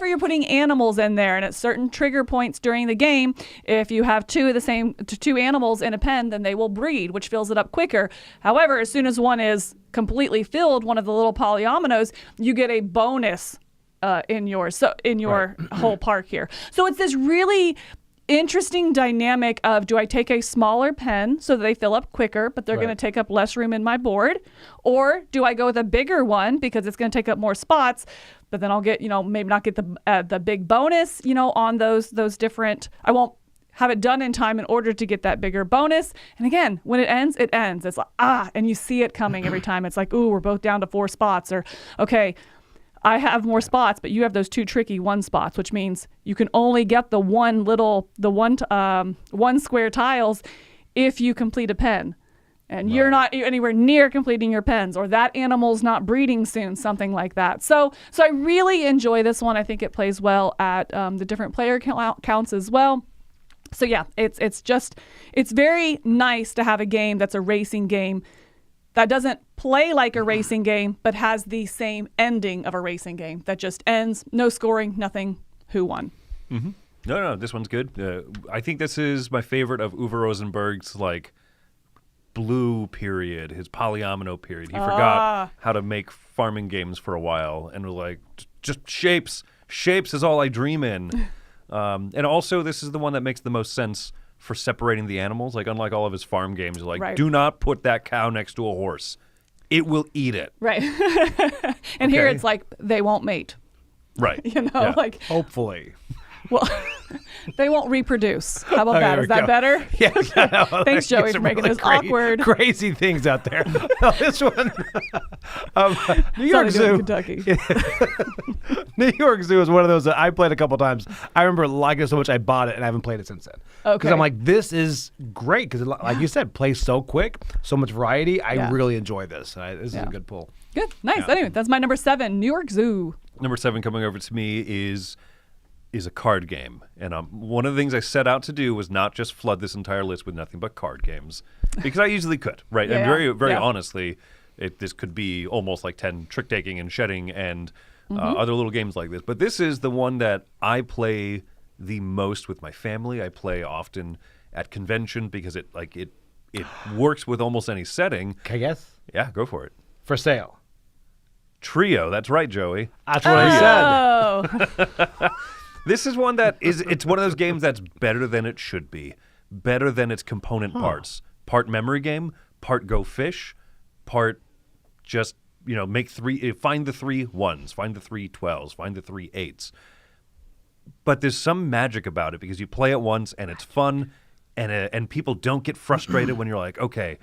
you're putting animals in there, and at certain trigger points during the game, if you have two animals in a pen, then they will breed, which fills it up quicker. However, as soon as one is completely filled, one of the little polyominoes, you get a bonus in your whole park here. So it's this really interesting dynamic of, do I take a smaller pen so that they fill up quicker, but they're going to take up less room in my board? Or do I go with a bigger one because it's going to take up more spots, but then I'll get, maybe not get the big bonus, on those different, I won't have it done in time in order to get that bigger bonus. And again, when it ends, it ends. It's like, and you see it coming every time. It's like, ooh, we're both down to 4 spots, or, okay, I have more spots, but you have those 2 tricky 1 spots, which means you can only get the one square tiles if you complete a pen. And you're not anywhere near completing your pens, or that animal's not breeding soon, something like that. So I really enjoy this one. I think it plays well at the different player counts as well. So yeah, it's very nice to have a game that's a racing game that doesn't play like a racing game, but has the same ending of a racing game that just ends, no scoring, nothing, who won. Mm-hmm. No, this one's good. I think this is my favorite of Uwe Rosenberg's, blue period, his polyomino period. He forgot how to make farming games for a while and was like, just shapes is all I dream in. And also, this is the one that makes the most sense for separating the animals. Like, unlike all of his farm games, do not put that cow next to a horse. It will eat it. Right. And here it's like, they won't mate. Right. Hopefully. Well, they won't reproduce. How about Okay, that? there Is we that go. better? Yes. I know. Thanks, Joey, It's for making really this awkward. Crazy things out there. No, this one. New York Something to do Zoo. in Kentucky. New York Zoo is one of those that I played a couple times. I remember liking it so much I bought it, and I haven't played it since then. Okay. Because I'm like, this is great. Because, like you said, plays so quick, so much variety. I Yeah. really enjoy this. This is Yeah. a good pull. Good. Nice. Yeah. Anyway, that's my number 7, New York Zoo. Number 7 coming over to me is a card game. And one of the things I set out to do was not just flood this entire list with nothing but card games, because I easily could, right? And very honestly, this could be almost like 10 trick-taking and shedding and other little games like this. But this is the one that I play the most with my family. I play often at convention because it works with almost any setting. Can I guess? Yeah, go for it. For sale. Trio. That's right, Joey. That's what I said. Oh, This is one that it's one of those games that's better than it should be. Better than its component parts. Part memory game, part go fish, part just, find the 3 1s, find the 3 12s, find the 3 8s. But there's some magic about it because you play it once and it's fun, and people don't get frustrated when you're like, okay,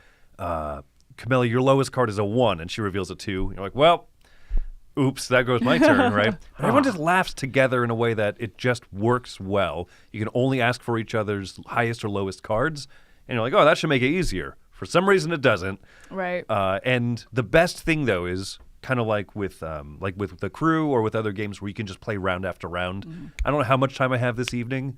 Camilla, your lowest card is a 1, and she reveals a 2. You're like, well, oops, that goes my turn, right? But everyone just laughs together in a way that it just works well. You can only ask for each other's highest or lowest cards, and you're like, oh, that should make it easier. For some reason, it doesn't. right. And the best thing, though, is kind of like with the crew or with other games where you can just play round after round. I don't know how much time I have this evening,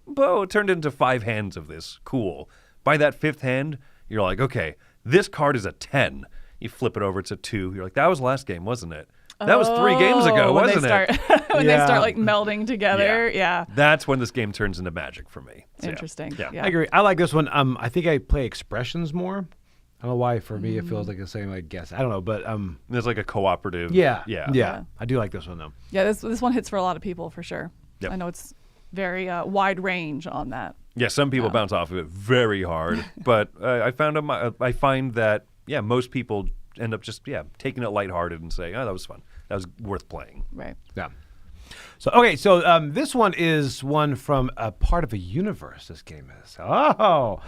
but it turned into 5 hands of this. Cool. By that 5th hand, you're like, okay, this card is a 10. You flip it over, it's a 2. You're like, that was last game, wasn't it? That was 3 games ago, when wasn't it? When they start like melding together. Yeah. That's when this game turns into magic for me. So, Interesting. Yeah. Yeah. I agree. I like this one. I think I play expressions more. I don't know why. For me, it feels like the same. I guess I don't know, but There's like a cooperative. yeah. Yeah. I do like this one though. Yeah, this one hits for a lot of people for sure. Yep. I know it's very wide range on that. Yeah, some people bounce off of it very hard, but I find that most people end up just taking it lighthearted and saying, oh, that was fun. That was worth playing. Right. Yeah. So this one is one from a part of a universe. This game is and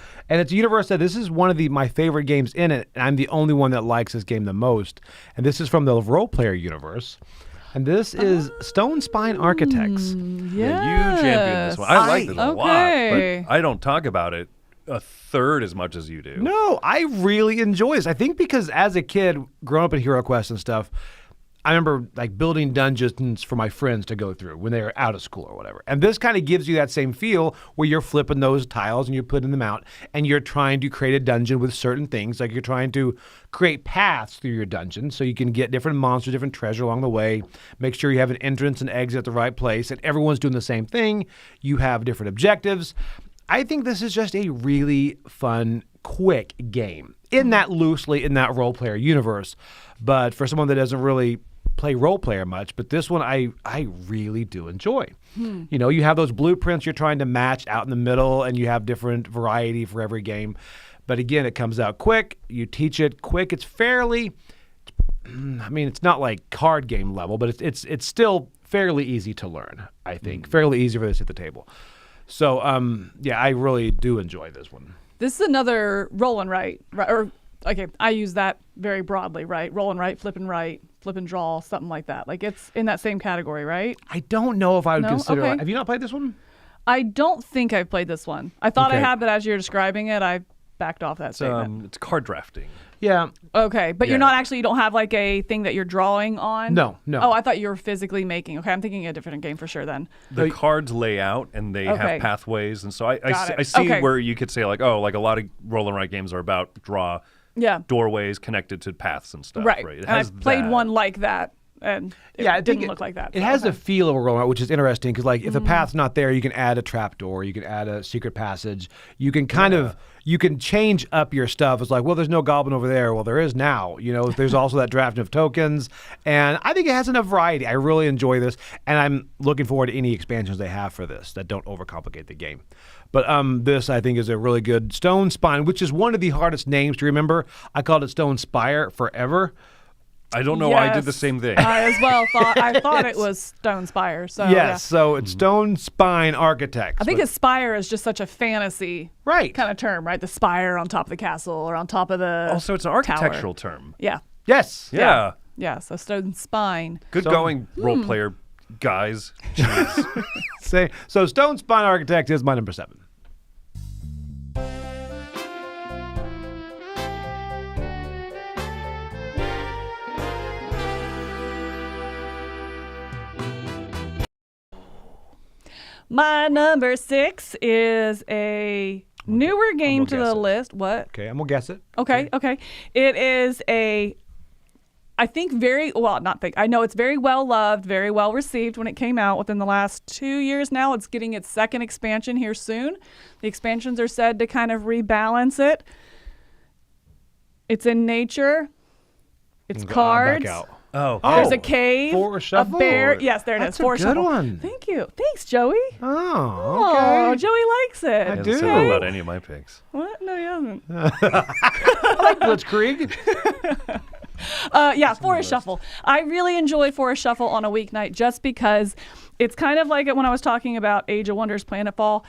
it's a universe that this is one of my favorite games in it, and I'm the only one that likes this game the most. And this is from the role player universe, and this is Stone Spine Architects. Yeah, you champion this one. I like this a lot, okay. but I don't talk about it a third as much as you do. No, I really enjoy this. I think because as a kid, growing up in Hero Quest and stuff, I remember like building dungeons for my friends to go through when they were out of school or whatever. And this kind of gives you that same feel where you're flipping those tiles and you're putting them out and you're trying to create a dungeon with certain things. Like you're trying to create paths through your dungeon so you can get different monsters, different treasure along the way. Make sure you have an entrance and exit at the right place and everyone's doing the same thing. You have different objectives. I think this is just a really fun, quick game in that role player universe. But for someone that doesn't really play role player much, but this one I really do enjoy. You have those blueprints you're trying to match out in the middle, and you have different variety for every game. But again, it comes out quick. You teach it quick. It's fairly, it's not like card game level, but it's still fairly easy to learn. I think fairly easy for this at the table. So I really do enjoy this one. This is another roll and write, or okay, I use that very broadly, right? Roll and write, flip and draw, something like that. Like it's in that same category, right? I don't know if I would No? consider. Okay. Have you not played this one? I don't think I've played this one. I thought I Okay. had, but as you're describing it, I backed off that statement. It's card drafting. Yeah. Okay, but you're Yeah. not you don't have like a thing that you're drawing on? No. Oh, I thought you were physically making. Okay, I'm thinking a different game for sure then. The cards lay out and they Okay. have pathways, and so I Got it. see Okay. where you could say like, oh, like a lot of roll and write games are about draw Yeah. doorways connected to paths and stuff. Right. It And I has played that. one like that, and it I think didn't look like that. It so, has okay. a feel of a roll, which is interesting because, like, if the path's not there, you can add a trapdoor, you can add a secret passage, you can you can change up your stuff. It's like, well, there's no goblin over there. Well, there is now. There's also that drafting of tokens, and I think it has enough variety. I really enjoy this, and I'm looking forward to any expansions they have for this that don't overcomplicate the game. But this, I think, is a really good Stone Spine, which is one of the hardest names to remember. I called it Stone Spire forever. I don't know. I did the Yes. same thing. I as well thought. I thought it was Stone Spire. So Yes, yeah. so it's Stone Spine Architects. I think a spire is just such a fantasy Right. kind of term, right? The spire on top of the castle or on top of the Also, it's an architectural term. Yeah. Yes. Yeah. Yeah. So Stone Spine. Good So- going, role player guys. Jeez. So Stone Spine Architect is my number 7. My number 6 is a newer game to the list. What? Okay, I'm gonna guess it. Okay. It is I know it's very well loved, very well received when it came out within the last 2 years now. It's getting its second expansion here soon. The expansions are said to kind of rebalance it. It's in nature. It's cards. Back out. Oh, There's a cave, For a Shuffle? a bear. Yes, there it That's is. For a good Shuffle. one. Thank you. Thanks, Joey. Oh, okay. Oh, Joey likes it. I He do. hasn't said about any of my picks. What? No, he hasn't. I like Blitzkrieg. Yeah, Forest Shuffle. I really enjoy Forest Shuffle on a weeknight just because it's kind of like it when I was talking about Age of Wonders Planetfall.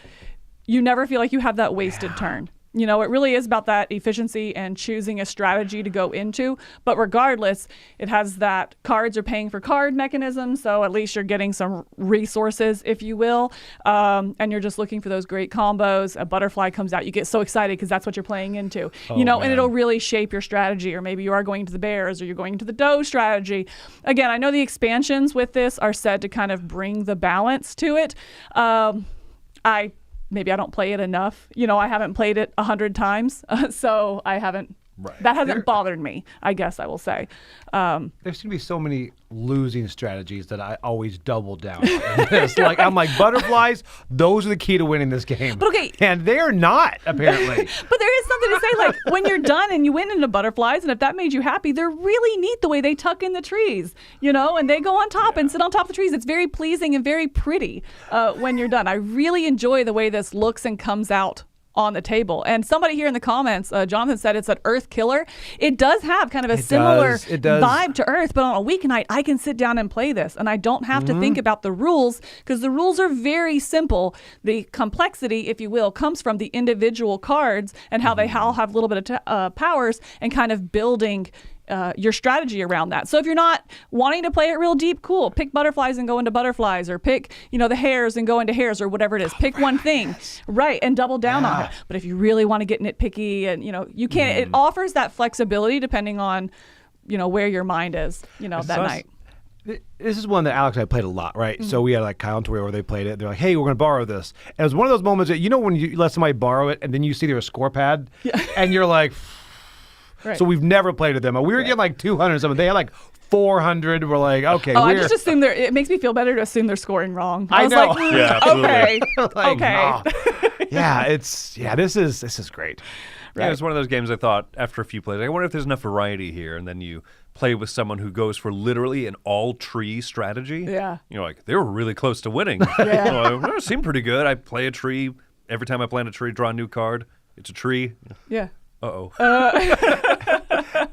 You never feel like you have that wasted turn. You know, it really is about that efficiency and choosing a strategy to go into. But regardless, it has that cards are paying for card mechanism. So at least you're getting some resources, if you will. And you're just looking for those great combos. A butterfly comes out. You get so excited because that's what you're playing into. And it'll really shape your strategy. Or maybe you are going to the bears or you're going to the doe strategy. Again, I know the expansions with this are said to kind of bring the balance to it. Maybe I don't play it enough. I haven't played it 100 times, so I haven't. Right. That hasn't bothered me, I guess I will say. There seem to be so many losing strategies that I always double down on. I'm like, butterflies, those are the key to winning this game. But okay. And they're not, apparently. But there is something to say, like, when you're done and you win into butterflies, and if that made you happy, they're really neat the way they tuck in the trees, and they go on top and sit on top of the trees. It's very pleasing and very pretty when you're done. I really enjoy the way this looks and comes out on the table. And somebody here in the comments, Jonathan, said it's an Earth killer. It does have kind of a similar vibe to Earth, but on a weeknight, I can sit down and play this, and I don't have to think about the rules because the rules are very simple. The complexity, if you will, comes from the individual cards and how they all have a little bit of powers and kind of building your strategy around that. So if you're not wanting to play it real deep, cool. Pick butterflies and go into butterflies, or pick, the hares and go into hares, or whatever it is. Pick one thing, right, and double down on it. But if you really want to get nitpicky, and you can't. It offers that flexibility depending on, where your mind is, that night. This is one that Alex and I played a lot, right? So we had like Kyle and Tori where they played it. They're like, hey, we're going to borrow this. And it was one of those moments that, when you let somebody borrow it and then you see their score pad and you're like, right. So we've never played with them. We were getting like 200 or something. They had like 400. We're like, okay. I just assume it makes me feel better to assume they're scoring wrong. I was know. like, Yeah, okay. Okay. Yeah, this is great. Right. Yeah, it's one of those games I thought after a few plays, I wonder if there's enough variety here. And then you play with someone who goes for literally an all-tree strategy. Yeah. You're like, they were really close to winning. Well, it seemed pretty good. I play a tree. Every time I plant a tree, draw a new card. It's a tree. Yeah. Uh-oh.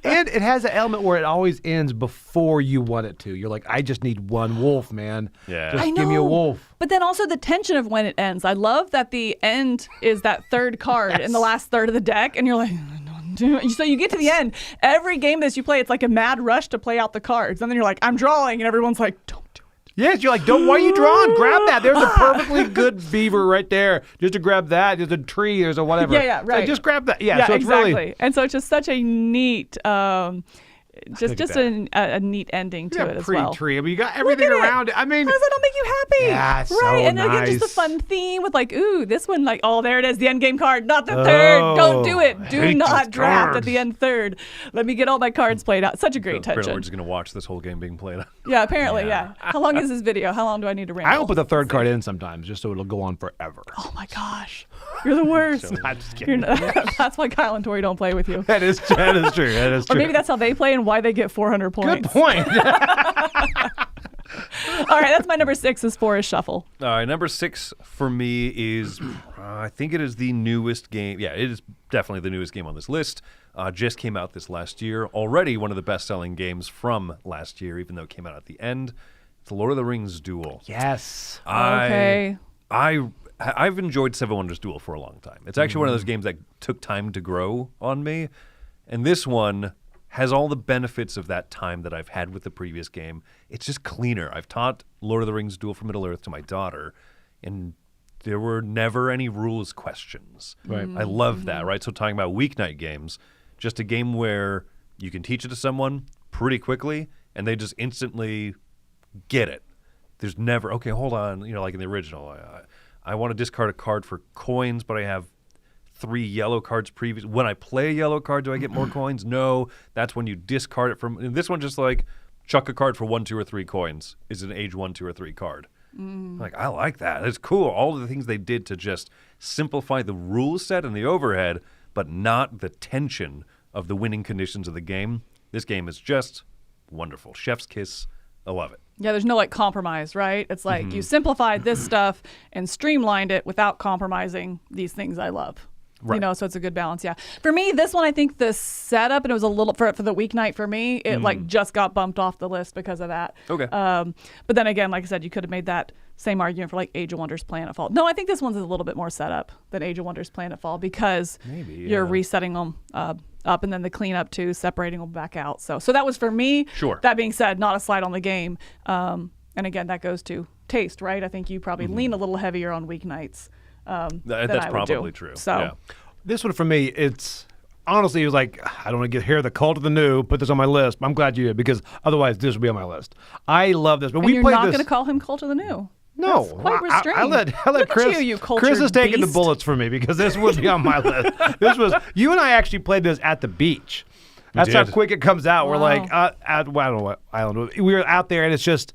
And it has an element where it always ends before you want it to. You're like, I just need one wolf, man. Yeah. Just give me a wolf. But then also the tension of when it ends. I love that the end is that third card in the last third of the deck, and you're like, so you get to the end. Every game that you play, it's like a mad rush to play out the cards. And then you're like, I'm drawing, and everyone's like, don't do it. Yes, you're like, why are you drawing? Grab that. There's a perfectly good beaver right there. Just to grab that. There's a tree. There's a whatever. Yeah, right. So just grab that. Yeah, so it's exactly. really. And so it's just such a neat, just a neat ending to it as well. Tree. I mean, you got everything around it. I mean, how does that not make you happy? Yeah, it's right. so And then again, just a nice. fun theme with like, ooh, this one, like, oh, there it is, the end game card, not the third. Don't do it. I Do hate not those draft cards. at the end third. Let me get all my cards played out. Such a great Apparently tension. we're just going to watch this whole game being played out. Yeah, apparently, yeah. How long is this video? How long do I need to ramble? I will put the third card in sometimes just so it'll go on forever. Oh my gosh, you're the worst. I'm just kidding. That's why Kyle and Tori don't play with you. That is true. That is true. Or maybe that's how they play and why they get 400 points. Good point. All right, that's my number 6 is Forest Shuffle. All right, number 6 for me is, I think it is the newest game. Yeah, it is definitely the newest game on this list. Just came out this last year. Already one of the best-selling games from last year, even though it came out at the end. It's the Lord of the Rings Duel. Yes. Okay. I've enjoyed Seven Wonders Duel for a long time. It's actually one of those games that took time to grow on me. And this one has all the benefits of that time that I've had with the previous game. It's just cleaner. I've taught Lord of the Rings Duel for Middle-earth to my daughter, and there were never any rules questions. Right. I love that, right? So talking about weeknight games, just a game where you can teach it to someone pretty quickly, and they just instantly get it. There's never, okay, hold on, like in the original, I want to discard a card for coins, but I have 3 yellow cards previous. When I play a yellow card, do I get more coins? No. That's when you discard it from. And this one just like chuck a card for 1, 2, or 3 coins is an age 1, 2, or 3 card. Like, I like that. It's cool. All the things they did to just simplify the rule set and the overhead, but not the tension of the winning conditions of the game. This game is just wonderful. Chef's kiss. I love it. Yeah, there's no like compromise, right? It's like you simplified this stuff and streamlined it without compromising these things I love. Right. You know, so it's a good balance. Yeah. For me, this one, I think the setup, and it was a little for the weeknight for me, it like just got bumped off the list because of that. Okay. But then again, like I said, you could have made that same argument for like Age of Wonders Planetfall. No, I think this one's a little bit more setup than Age of Wonders Planetfall because you're resetting them up and then the cleanup too, separating them back out. So that was for me. Sure. That being said, not a slide on the game. And again, that goes to taste, right? I think you probably lean a little heavier on weeknights. That's probably true. So yeah. This one for me, it's honestly, it was like, I don't want to get here, the Cult of the New, put this on my list. I'm glad you did because otherwise this would be on my list. I love this. But and we you're played not this. going to call him Cult of the New. No, That's quite restrained. I let Look Chris. at you cultured Chris is taking the beast. bullets for me because this would be on my list. This was you and I actually played this at the beach. That's how did. quick it comes out. We're Wow. like, well, I don't know what island. We were out there, and it's just,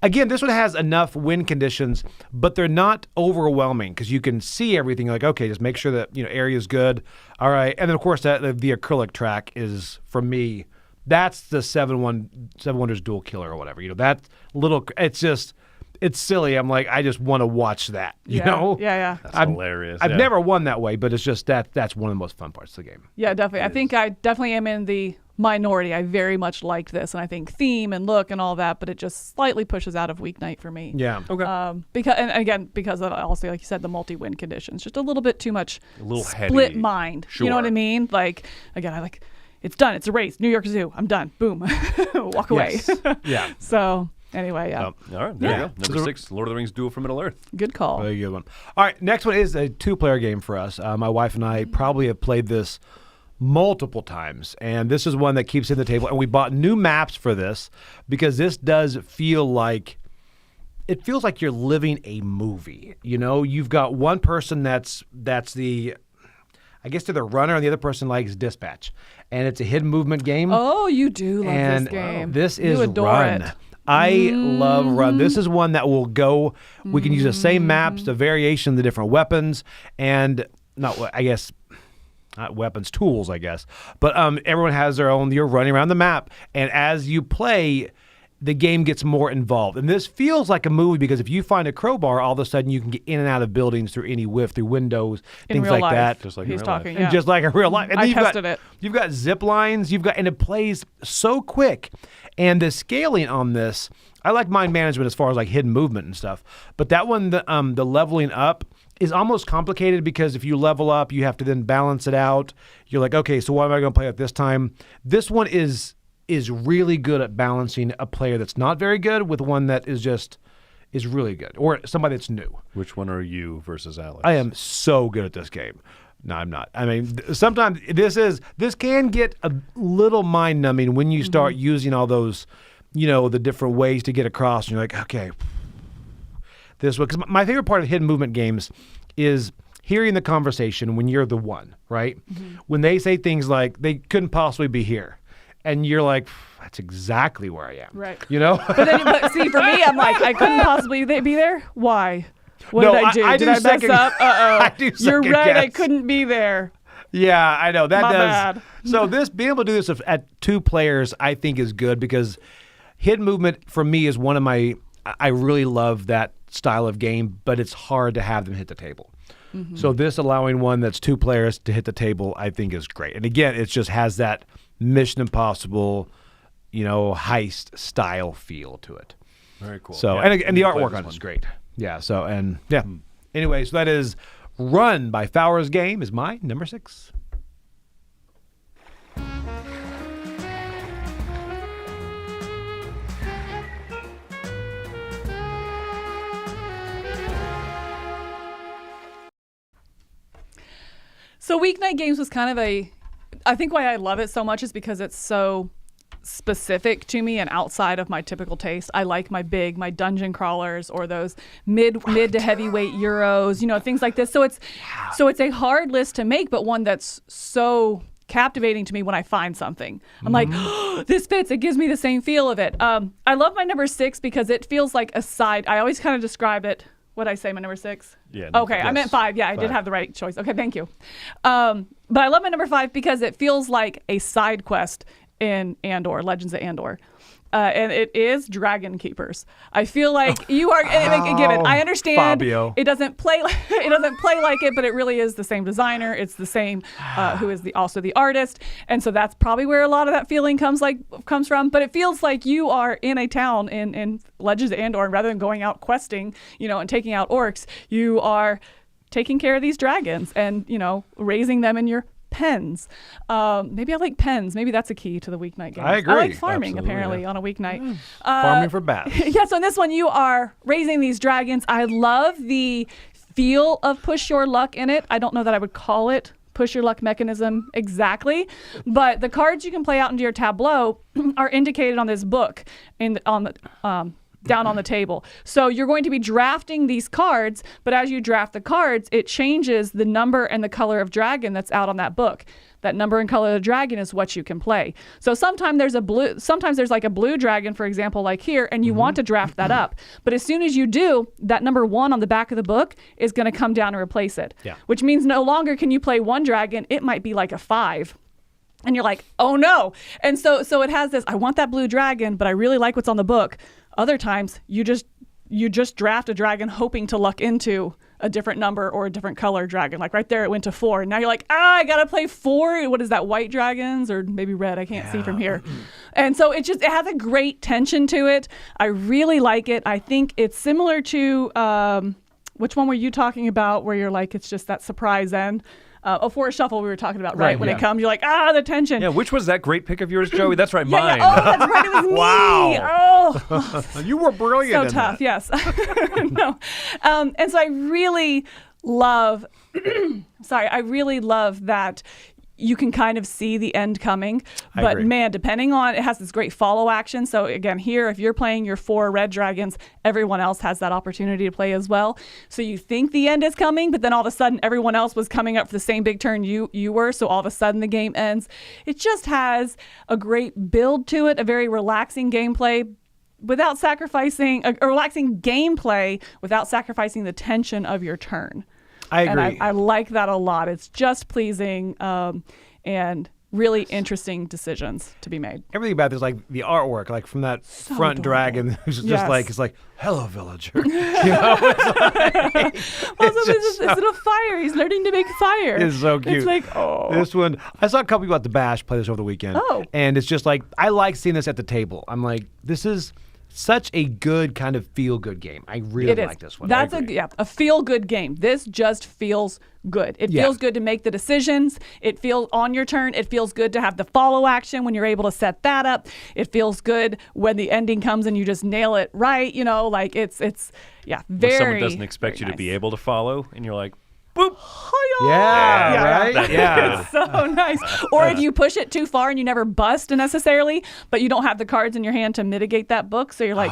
again, this one has enough wind conditions, but they're not overwhelming because you can see everything. You're like, okay, just make sure that area is good. All right, and then of course the acrylic track is for me. That's the Seven Wonders Dual Killer or whatever. That little. It's just. It's silly. I'm like, I just want to watch that. You know? Yeah. That's hilarious. I've yeah. never won that way, but it's just that's one of the most fun parts of the game. Yeah, definitely. I think I definitely am in the minority. I very much liked this, and I think theme and look and all that, but it just slightly pushes out of weeknight for me. Yeah. Okay. Because of also, like you said, the multi-win conditions, just a little bit too much A little split heady. mind. Sure. You know what I mean? Like, again, it's done. It's a race. New York Zoo. I'm done. Boom. Walk away. Yes. Yeah. So anyway, yeah. All right, there Yeah. you go. Number 6, Lord of the Rings Duel for Middle-earth. Good call. Very good one. All right, next one is a 2-player game for us. My wife and I probably have played this multiple times, and this is one that keeps in the table. And we bought new maps for this because this does feel like it feels like you're living a movie. You've got one person that's the, I guess they're the runner, and the other person likes dispatch, and it's a hidden movement game. Oh, you do love and this game. This You is adore Run. it. I love Run. This is one that will go. We can use the same maps, the variation of the different weapons, and not weapons, tools, I guess. But everyone has their own. You're running around the map, and as you play, the game gets more involved. And this feels like a movie because if you find a crowbar, all of a sudden you can get in and out of buildings through any through windows, In things real like life. that. Just like in He's real life. talking. And Yeah. just like a real life. And I then tested it. You've got zip lines. And it plays so quick. And the scaling on this, I like mind management as far as like hidden movement and stuff. But that one, the leveling up is almost complicated because if you level up, you have to then balance it out. You're like, okay, so what am I going to play at this time? This one is really good at balancing a player that's not very good with one that is really good, or somebody that's new. Which one are you versus Alex? I am so good at this game. No, I'm not. I mean, sometimes this can get a little mind numbing when you start using all those, the different ways to get across. And you're like, okay, this one. Because my favorite part of hidden movement games is hearing the conversation when you're the one, right? When they say things like they couldn't possibly be here, and you're like, that's exactly where I am. Right. But See, for me, I'm like, I couldn't possibly be there. Why? What No, did I do? I did do I mess second- up? I do You're second right. I guess. couldn't be there. Yeah, I know. That My does. bad. So being able to do this at 2 players, I think is good because hidden movement for me is one of my, I really love that style of game, but it's hard to have them hit the table. So this allowing one that's 2 players to hit the table, I think is great. And again, it just has that Mission Impossible, heist style feel to it. Very cool. So Yeah, and the I'm gonna play artwork this on it one. is great. Yeah. So Anyway, so that is Run by Fowler's Game is my number 6. So Weeknight Games was kind of I think why I love it so much is because it's so specific to me and outside of my typical taste. I like my dungeon crawlers or those mid to heavyweight Euros, things like this. So it's a hard list to make, but one that's so captivating to me when I find something. I'm like, oh, this fits. It gives me the same feel of it. I love my number 6 because it feels like a side. I always kind of describe it. What did I say, my number 6? Yeah. Okay, I meant 5. Yeah, I did have the right choice. Okay, thank you. But I love my number 5 because it feels like a side quest in Andor, Legends of Andor. And it is Dragon Keepers. I feel like you are given. I understand Fabio. it doesn't play like it, but it really is the same designer. It's the same who is also the artist, and so that's probably where a lot of that feeling comes from. But it feels like you are in a town in Legends of Andor, and rather than going out questing, and taking out orcs, you are taking care of these dragons and raising them in your pens. Maybe I like pens. Maybe that's a key to the weeknight game. I agree. I like farming, Absolutely, apparently, on a weeknight. Farming for bats. Yeah, so in this one, you are raising these dragons. I love the feel of push your luck in it. I don't know that I would call it push your luck mechanism exactly, but the cards you can play out into your tableau are indicated on this book down on the table. So you're going to be drafting these cards, but as you draft the cards, it changes the number and the color of dragon that's out on that book. That number and color of the dragon is what you can play. So sometimes there's like a blue dragon, for example, like here, and you want to draft that up. But as soon as you do, that number 1 on the back of the book is going to come down and replace it. Yeah. Which means no longer can you play one dragon. It might be like a 5. And you're like, oh no. And so it has this, I want that blue dragon, but I really like what's on the book. Other times you just draft a dragon hoping to luck into a different number or a different color dragon. Like right there, it went to 4. And now you're like, I got to play 4. What is that, white dragons or maybe red? I can't see from here. And so it has a great tension to it. I really like it. I think it's similar to, which one were you talking about where you're like, it's just that surprise end? Forest Shuffle we were talking about, right? When it comes, you're like, the tension. Yeah, which was that great pick of yours, Joey? That's right, mine. Yeah. Oh, that's right. It was me. Wow. Oh, You were brilliant. so tough. Yes. No. And so I really love. I really love that. You can kind of see the end coming, but man, depending on, it has this great follow action. So again, here, if you're playing your 4 red dragons, everyone else has that opportunity to play as well. So you think the end is coming, but then all of a sudden everyone else was coming up for the same big turn you were. So all of a sudden the game ends. It just has a great build to it, a very relaxing gameplay without sacrificing, a relaxing gameplay without sacrificing the tension of your turn. I agree. And I like that a lot. It's just pleasing and really interesting decisions to be made. Everything about this, like the artwork, like from that front adorable. Dragon, who's just like, it's like, hello, villager. It's a fire. He's learning to make fire. It's so cute. It's like, oh. This one, I saw a couple people at the Bash play this over the weekend. Oh. And it's just like, I like seeing this at the table. I'm like, this is such a good kind of feel-good game. I really like this one. That's a feel-good game. This just feels good. It feels good to make the decisions. It feels on your turn. It feels good to have the follow action when you're able to set that up. It feels good when the ending comes and you just nail it right. Like it's very. When someone doesn't expect you nice. to be able to follow, and you're like, boop. Yeah, right? It's so nice. Or if you push it too far and you never bust necessarily, but you don't have the cards in your hand to mitigate that book, so you're like,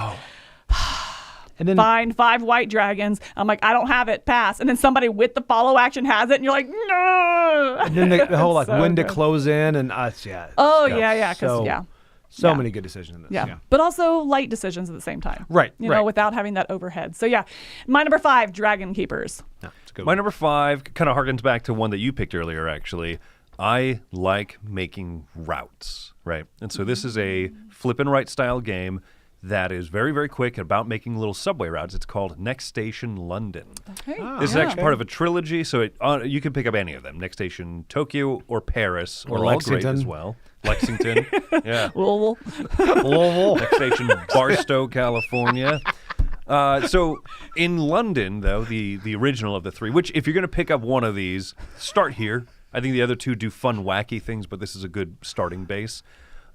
And then, fine, 5 white dragons. I'm like, I don't have it, pass. And then somebody with the follow action has it, and you're like, no. and then the whole like So when to good. close in and So many good decisions in this. Yeah. But also light decisions at the same time. Right, You know, without having that overhead. So yeah, my number 5, Dragon Keepers. No, it's a good My one. number 5 kind of harkens back to one that you picked earlier, actually. I like making routes, right? And so this is a flip and right style game that is very, very quick about making little subway routes. It's called Next Station London. Okay. This is actually part of a trilogy, so you can pick up any of them. Next Station Tokyo or Paris Or are all great Lexington. as well. Lexington, yeah. Louisville. Next Station Barstow, California. So in London, though, the original of the 3, which if you're going to pick up one of these, start here. I think the other 2 do fun, wacky things, but this is a good starting base.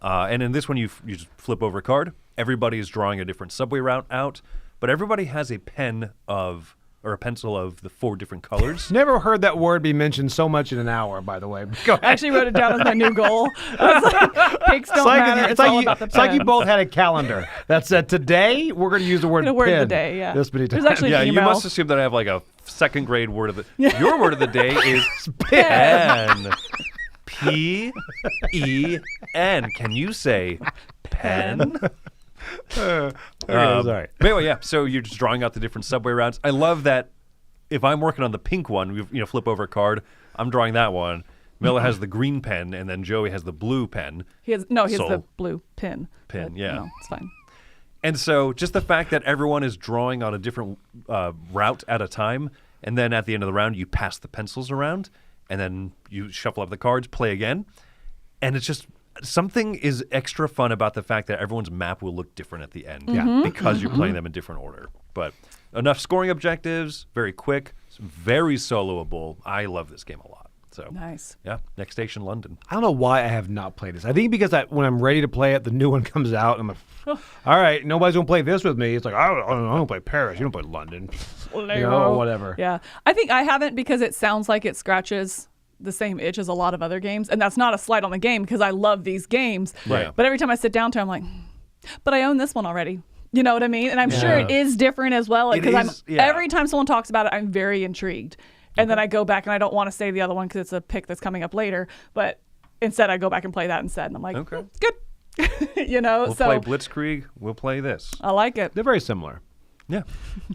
And in this one, you just flip over a card. Everybody is drawing a different subway route out, but everybody has a pen of or a pencil of the 4 different colors. Never heard that word be mentioned so much in an hour, by the way. Go ahead. I actually wrote it down as my new goal. I was like, pigs don't matter. It's all about the it's like you pen. both had a calendar that said today we're going to use the word The word of the pen day, yeah. this many There's times. actually Yeah, you email. must assume that I have like a second grade word of the. Your word of the day is pen. P-E-N. Can you say pen? Okay, sorry. But anyway, yeah. So you're just drawing out the different subway routes. I love that. If I'm working on the pink one, flip over a card. I'm drawing that one. Milla has the green pen, and then Joey has the blue pen. He has the Soul. blue pin. Pin, But, yeah. No, it's fine. And so just the fact that everyone is drawing on a different route at a time, and then at the end of the round, you pass the pencils around, and then you shuffle up the cards, play again. And it's just something is extra fun about the fact that everyone's map will look different at the end because you're playing them in different order. But enough scoring objectives, very quick, very soloable. I love this game a lot. So Nice. yeah, next station, London. I don't know why I have not played this. I think because when I'm ready to play it, the new one comes out, and I'm like, all right, nobody's going to play this with me. It's like, I don't play Paris. You don't play London. Whatever. Yeah. I think I haven't because it sounds like it scratches the same itch as a lot of other games. And that's not a slight on the game because I love these games. Right. But every time I sit down to it, I'm like, but I own this one already. You know what I mean? And I'm sure it is different as well. It Because is, yeah. every time someone talks about it, I'm very intrigued. And then I go back and I don't want to say the other one because it's a pick that's coming up later. But instead, I go back and play that instead. And I'm like, Okay. good. You know? We'll so play Blitzkrieg. We'll play this. I like it. They're very similar. Yeah.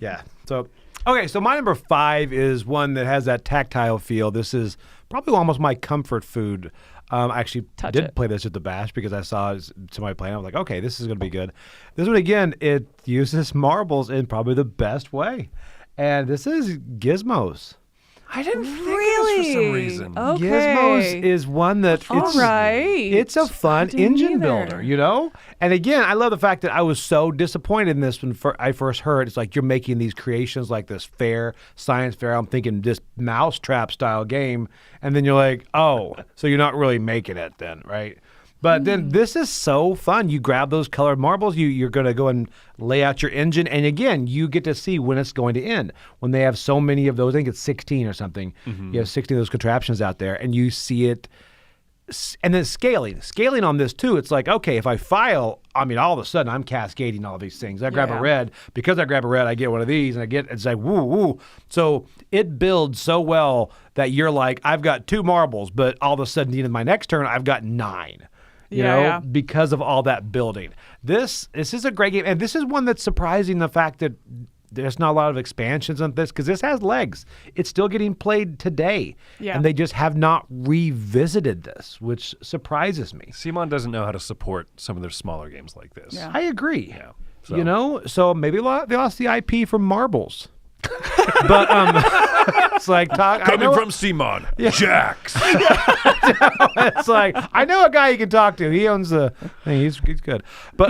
Yeah. So, okay, so my number 5 is one that has that tactile feel. This is probably almost my comfort food. I actually Touch did it. play this at the Bash because I saw somebody playing. I was like, okay, this is going to be good. This one, again, it uses marbles in probably the best way. And this is Gizmos. I didn't think Really? of this for some reason. Okay. Gizmos is one that All right. it's a fun didn't engine either. builder, you know? And again, I love the fact that I was so disappointed in this when I first heard. It's like you're making these creations like this fair, science fair. I'm thinking this mousetrap style game. And then you're like, oh, so you're not really making it then, right? But then this is so fun. You grab those colored marbles, you're going to go and lay out your engine. And again, you get to see when it's going to end. When they have so many of those, I think it's 16 or something. You have 16 of those contraptions out there, and you see it. And then scaling on this too. It's like, okay, if I file, I mean, all of a sudden I'm cascading all these things. I grab Yeah. a red. Because I grab a red, I get one of these, and it's like, woo, woo. So it builds so well that you're like, I've got 2 marbles, but all of a sudden, in my next turn, I've got 9. You know, Yeah. because of all that building. This is a great game, and this is one that's surprising the fact that there's not a lot of expansions on this because this has legs. It's still getting played today, Yeah. and they just have not revisited this, which surprises me. Simon doesn't know how to support some of their smaller games like this. Yeah. I agree. Yeah. So- You know, so maybe they lost the IP from marbles. But it's like talk. I Coming know, from Simon, Jax. it's like I know a guy you can talk to. He owns the thing. He's good. But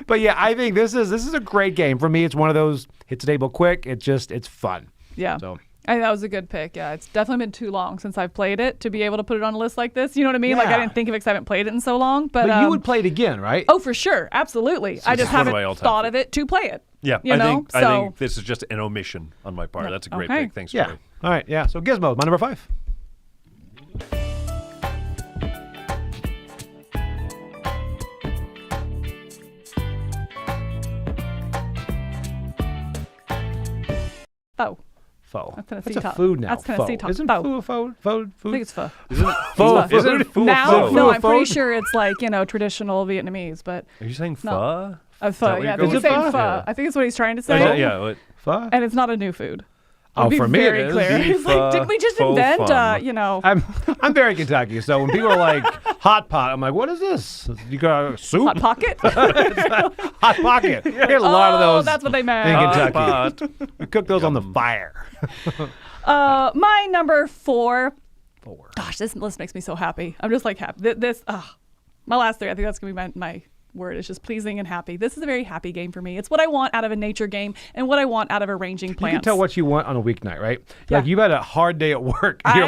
but yeah, I think this is a great game for me. It's one of those hit the table quick. It's fun. Yeah. So I think that was a good pick. Yeah, it's definitely been too long since I've played it to be able to put it on a list like this. You know what I mean? Like I Yeah. didn't think of it because I haven't played it in so long. But, but you would play it again, right? Oh, for sure, absolutely. I this just is one of haven't my all-time thought of it to play it. Yeah, you know. I think this is just an omission on my part. That's a great Okay. pick. Thanks, Yeah. Joey. All right. Yeah. So Gizmo, my number 5. Oh, Pho. That's Tennessee That's a talk. food now. That's Tennessee Pho. talk. Isn't Pho. pho a food? I Food? think it's pho. Isn't Pho. Isn't it food? Now, pho. no, I'm Pho? pretty sure it's like traditional Vietnamese, but Are you saying No. pho? pho. what Yeah, you're I think going he's with? saying Is it pho. pho? Yeah. I think it's what he's trying to Is say. that- yeah. What? Pho? And it's not a new food. Oh, Be for me very it is. clear. He's like, Pho, did we just faux invent? fun. I'm very Kentucky, so when people are like hot pot, I'm like, what is this? You got a soup? Hot pocket. Hot pocket. We had a lot of those. That's what they in meant. Kentucky. Pot. We cook those on the fire. My number 4. 4. Gosh, this list makes me so happy. I'm just like happy. My last 3. I think that's gonna be my word. It's just pleasing and happy. This is a very happy game for me. It's what I want out of a nature game and what I want out of arranging plants. You can tell what you want on a weeknight, right? Yeah. Like, you've had a hard day at work. You're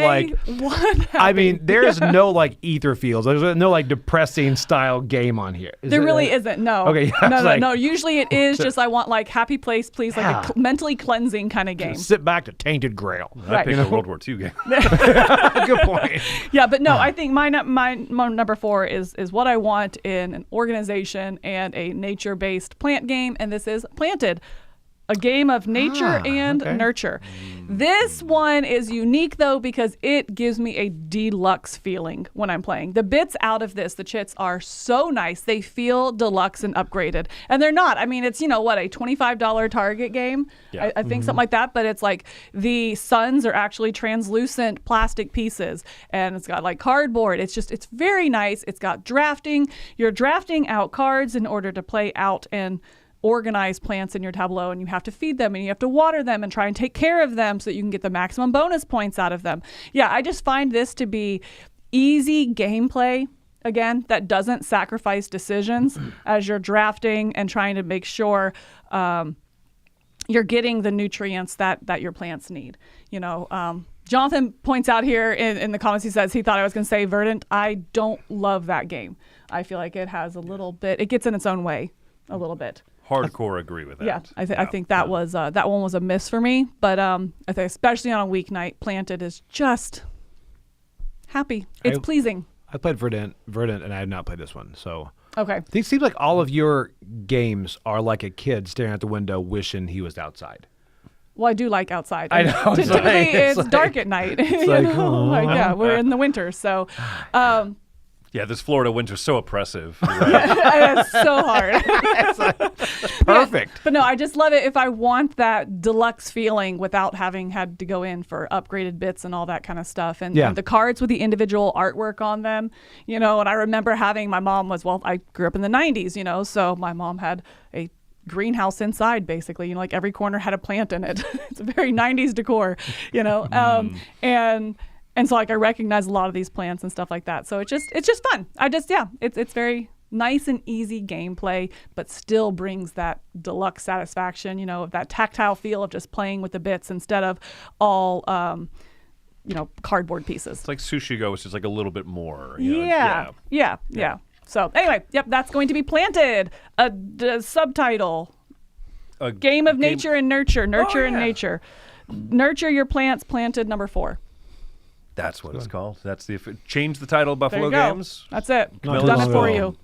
I mean, there's no like ether fields. There's no like depressing style game on here. There really isn't. No. Okay. No. Usually it is just I want like happy place, please, like a mentally cleansing kind of game. Sit back to Tainted Grail. I picked a World War II game. Good point. Yeah, but no, I think my number 4 is what I want in an organization and a nature-based plant game, and this is Planted, a game of nature and nurture. This one is unique, though, because it gives me a deluxe feeling when I'm playing. The bits out of this, the chits, are so nice. They feel deluxe and upgraded. And they're not. I mean, it's, a $25 Target game? Yeah. I think something like that. But it's like the suns are actually translucent plastic pieces. And it's got like cardboard. It's very nice. It's got drafting. You're drafting out cards in order to play out and organize plants in your tableau, and you have to feed them and you have to water them and try and take care of them so that you can get the maximum bonus points out of them. Yeah, I just find this to be easy gameplay, again, that doesn't sacrifice decisions as you're drafting and trying to make sure you're getting the nutrients that your plants need. Jonathan points out here in the comments, he says he thought I was going to say Verdant. I don't love that game. I feel like it has a little bit, it gets in its own way a little bit. Hardcore agree with that. Yeah, I think that was that one was a miss for me. But I think especially on a weeknight, Planted is just happy. It's pleasing. I played Verdant, and I have not played this one. So okay, it seems like all of your games are like a kid staring out the window wishing he was outside. Well, I do like outside. I know. Typically, it's dark at night. Yeah, we're in the winter, so. Yeah, this Florida winter's so oppressive. It's so hard. Perfect. Yeah, but no, I just love it if I want that deluxe feeling without having had to go in for upgraded bits and all that kind of stuff. And the cards with the individual artwork on them, and I remember my mom I grew up in the 90s, so my mom had a greenhouse inside, basically, like every corner had a plant in it. It's a very 90s decor, and so like I recognize a lot of these plants and stuff like that. So it's just fun. It's very nice and easy gameplay, but still brings that deluxe satisfaction, of that tactile feel of just playing with the bits instead of all cardboard pieces. It's like Sushi Go, which is like a little bit more. Yeah. So anyway, that's going to be Planted. A subtitle. A game of nature and nurture. Nurture and nature. Nurture your plants. Planted, number 4. That's what it's called. That's change the title, Buffalo Games. That's it. Camilla's Done it for you.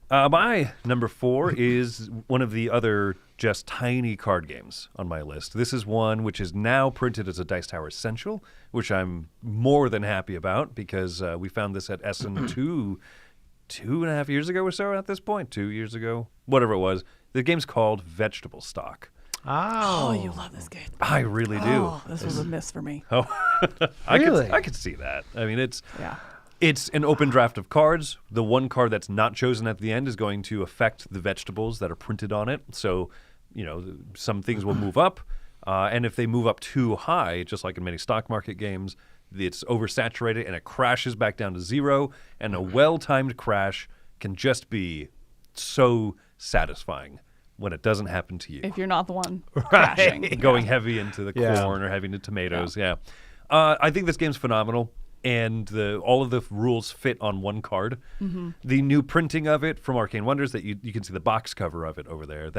My number 4 is one of the other just tiny card games on my list. This is one which is now printed as a Dice Tower Essential, which I'm more than happy about because we found this at Essen 2.5 years ago or so at this point. 2 years ago, whatever it was. The game's called Vegetable Stock. Oh, you love this game. I really do. Oh, this was a miss for me. Oh, Really? I could see that. I mean, it's an open draft of cards. The one card that's not chosen at the end is going to affect the vegetables that are printed on it. So, some things will move up, and if they move up too high, just like in many stock market games, it's oversaturated and it crashes back down to 0. And a well-timed crash can just be so satisfying when it doesn't happen to you. If you're not the one crashing. Going heavy into the corn or heavy into tomatoes. Yeah. I think this game's phenomenal, and all of the rules fit on one card. Mm-hmm. The new printing of it from Arcane Wonders, that you can see the box cover of it over there.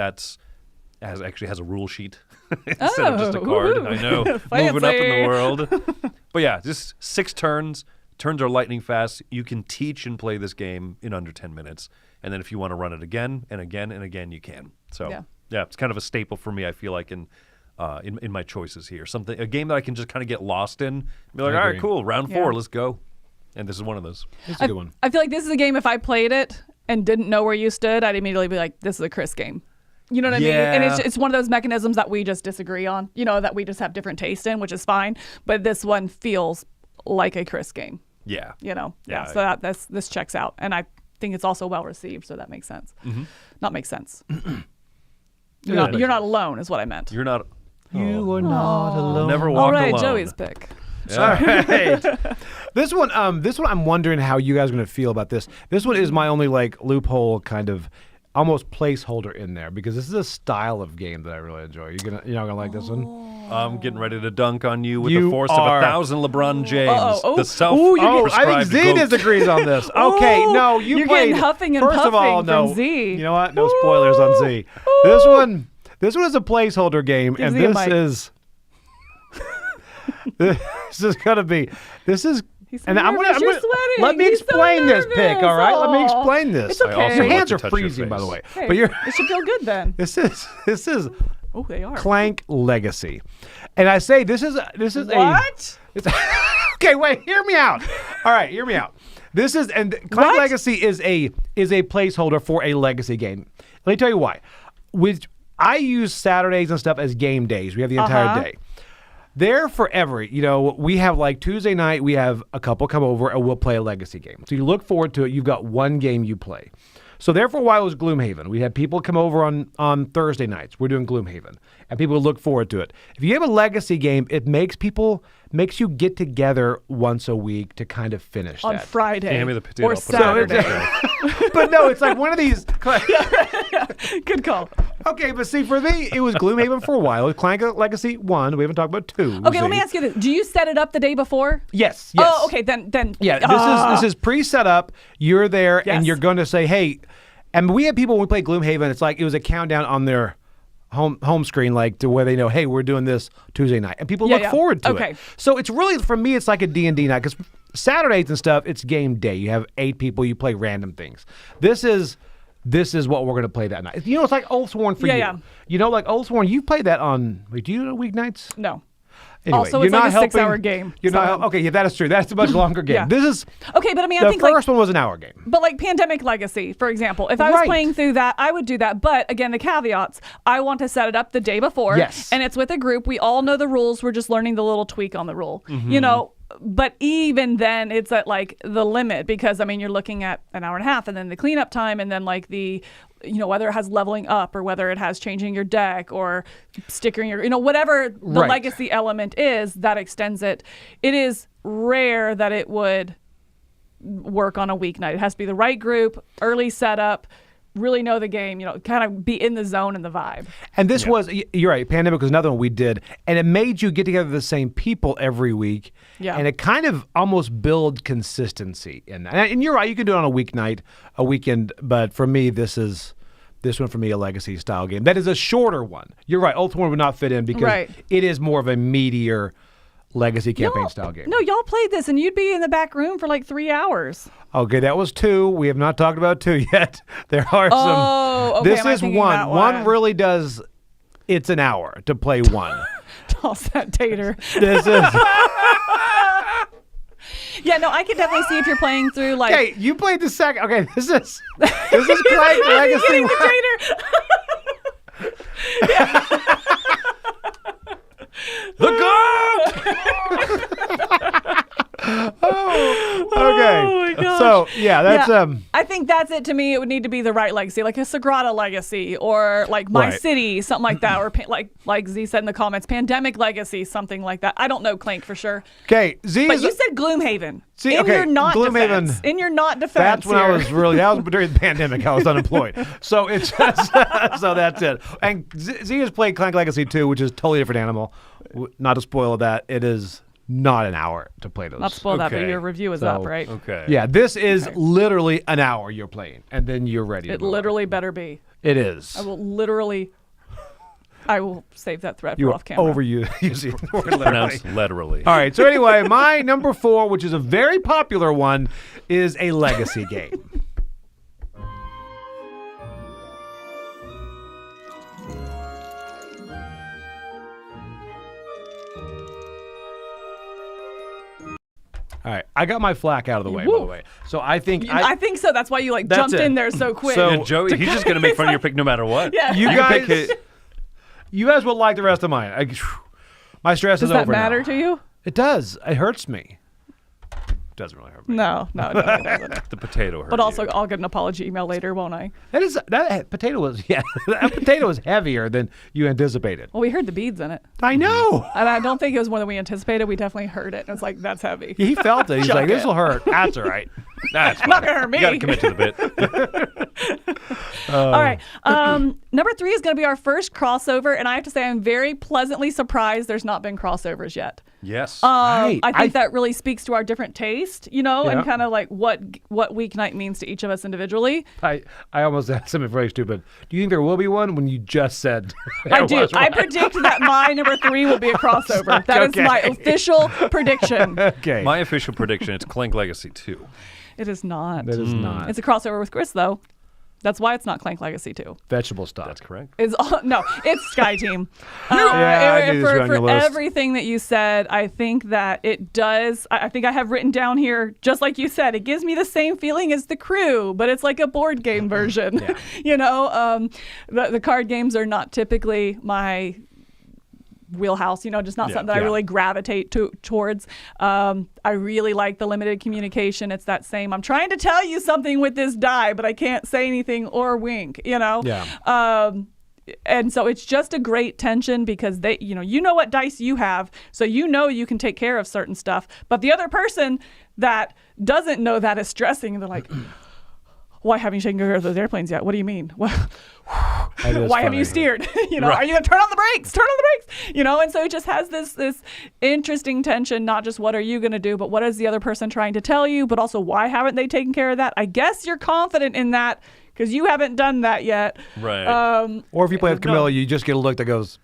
Actually has a rule sheet instead of just a card. Ooh. I know. Moving up in the world. But yeah, just 6 turns. Turns are lightning fast. You can teach and play this game in under 10 minutes. And then if you want to run it again and again and again, you can. So yeah, it's kind of a staple for me, I feel like, in my choices here. A game that I can just kind of get lost in. Be like, all right, cool, round 4, let's go. And this is one of those. It's a good one. I feel like this is a game, if I played it and didn't know where you stood, I'd immediately be like, this is a Chris game. You know what I mean? And it's one of those mechanisms that we just disagree on, that we just have different taste in, which is fine. But this one feels like a Chris game. Yeah. So this checks out. And I think it's also well received, so that makes sense. Mm-hmm. Not makes sense. You're not alone, is what I meant. You're not. You are not alone. Never walk alone. All right, Joey's pick. All right. This one, I'm wondering how you guys are going to feel about this. This one is my only like loophole kind of almost placeholder in there because this is a style of game that I really enjoy. You're not gonna like this one? I'm getting ready to dunk on you with You the force of are- 1,000 LeBron James. Uh-oh. The self. I think Z disagrees on this. Okay, Ooh, no, you you're played. getting huffing and First of all, puffing no. from Z. You know what? No spoilers on Z. This one is a placeholder game, Give and Z a this mic. is. This is gonna be. This is. He's And I'm nervous. gonna, You're sweating. let me He's so explain this pick, nervous. all right? Let me Aw. explain this. It's okay. I also Your want hands to are touch your freezing, by the face. way. Hey, But you're. it should feel good then. This is Oh, they are. Clank Legacy, and I say this is What? It's, okay, wait. Hear me out. All right, hear me out. This is Clank What? Legacy is a placeholder for a legacy game. Let me tell you why. I use Saturdays and stuff as game days. We have the entire day. They're forever. You know, we have like Tuesday night, we have a couple come over and we'll play a legacy game. So you look forward to it. You've got one game you play. So there for a while it was Gloomhaven. We had people come over on Thursday nights. We're doing Gloomhaven. And people look forward to it. If you have a legacy game, it makes you get together once a week to kind of finish On that. Friday Hand me the potato, or I'll put it on the Saturday. But no, it's like one of these. Good call. Okay, but see, for me, it was Gloomhaven for a while. It was Clank Legacy 1. We haven't talked about 2. Okay, let me ask you this. Do you set it up the day before? Yes. Oh, okay. Then. Yeah, this is pre-set up. You're there, and Yes. you're going to say, "Hey," and we had people when we played Gloomhaven. It's like it was a countdown on their home screen, like to where they know, "Hey, we're doing this Tuesday night," and people look forward to Okay. it. So it's really for me, it's like a D&D night because Saturdays and stuff, it's game day. You have 8 people, you play random things. This is what we're going to play that night. You know, it's like Oathsworn for you. Yeah. You know, like Oathsworn, you play that on. Wait, do you know weeknights? No. Anyway, Also, you're it's like not a helping, 6-hour game, You're not so- okay. Yeah, that is true. That's a much longer game. Yeah. This is Okay, but I mean, I the think first one was an hour game. But like Pandemic Legacy, for example, if I was Right. playing through that, I would do that. But again, the caveats, I want to set it up the day before. Yes. And it's with a group. We all know the rules. We're just learning the little tweak on the rule. You know, but even then it's at like the limit because I mean, you're looking at an hour and a half and then the cleanup time and then like the, you know, whether it has leveling up or whether it has changing your deck or stickering your, you know, whatever the Right. legacy element is that extends it. It is rare that it would work on a weeknight. It has to be the right group, early setup, really know the game, you know, kind of be in the zone and the vibe. And this was, you're right, Pandemic was another one we did. And it made you get together the same people every week. Yeah. And it kind of almost build consistency in that. And you're right, you can do it on a weeknight, a weekend. But for me, this one for me, a legacy style game. That is a shorter one. You're right, Oathsworn would not fit in because Right. it is more of a meatier legacy campaign style game. No, y'all played this and you'd be in the back room for like 3 hours. Okay, that was 2. We have not talked about 2 yet. There are some. Oh, okay, This am I is thinking 1. that 1 one? really does. It's an hour to play 1. Toss that tater. This is. Yeah, no, I could definitely see if you're playing through like. Okay, you played the second. Okay, this is Clank Legacy. Getting the tater. The goat. Okay. Oh my gosh. So yeah, that's Yeah, I think that's it to me. It would need to be the right legacy, like a Sagrada legacy, or like My Right. City, something like that, or like Z said in the comments, Pandemic Legacy, something like that. I don't know Clank for sure, okay. Z but is. you said Gloomhaven. See, in okay, your not Gloomhaven, defense. In your not defense. That's when I here. was really. That was during the pandemic. I was unemployed. So it's so that's it. And Z has played Clank Legacy 2, which is a totally different animal. Not to spoil that, it is not an hour to play those. Not spoil that, but Okay. your review is So, up, right? Okay. Yeah, this is literally an hour you're playing, and then you're ready. to It move on. literally better be. It is. I will save that thread You for are off camera. overusing the word literally. Pronounced literally. All right. So anyway, my number 4, which is a very popular one, is a legacy game. All right, I got my flack out of the way, by the Woo. way. So I think I think so. That's why you like That's jumped it. in there so quick. So- And Joey, he's just going to make fun of your pick no matter what. Yeah. you You can pick guys, it. you guys will like the rest of mine. My stress Does is that over matter now. to you? It does. It hurts me. Doesn't really hurt me. No, it doesn't. The potato hurt But also, you. I'll get an apology email later, won't I? That potato was that potato was heavier than you anticipated. Well, we heard the beads in it. I know. And I don't think it was more than we anticipated. We definitely heard it. And it was like, that's heavy. He felt it. He's like, this will hurt. That's all right. That's fine. Not going to hurt me. You got to commit to the bit. All right. Number 3 is going to be our first crossover. And I have to say, I'm very pleasantly surprised there's not been crossovers yet. Yes. Right. I think that really speaks to our different taste, and Yeah. kind of like what weeknight means to each of us individually. I almost asked something very stupid. Do you think there will be one when you just said I do. I predict that my number 3 will be a crossover. That is my official prediction. Okay. My official prediction, it's Clank Legacy 2. It is not. That is not. It's a crossover with Chris, though. That's why it's not Clank Legacy 2. Vegetable stock. That's correct. It's Sky Team. Yeah, I knew this was on for your list. everything that you said, I think that it does. I think I have written down here, just like you said, it gives me the same feeling as The Crew, but it's like a board game version. Yeah. The card games are not typically my wheelhouse, just not something that I really gravitate towards. I really like the limited communication. It's that same, I'm trying to tell you something with this die, but I can't say anything or wink, Yeah. And so it's just a great tension because they, you know what dice you have, so you can take care of certain stuff. But the other person that doesn't know that is stressing, and they're like, why haven't you taken care of those airplanes yet? What do you mean? Why haven't you steered? Are you going to turn on the brakes? Turn on the brakes. And so it just has this interesting tension, not just what are you going to do, but what is the other person trying to tell you, but also why haven't they taken care of that? I guess you're confident in that because you haven't done that yet. Right. Or if you play with Camilla, you just get a look that goes,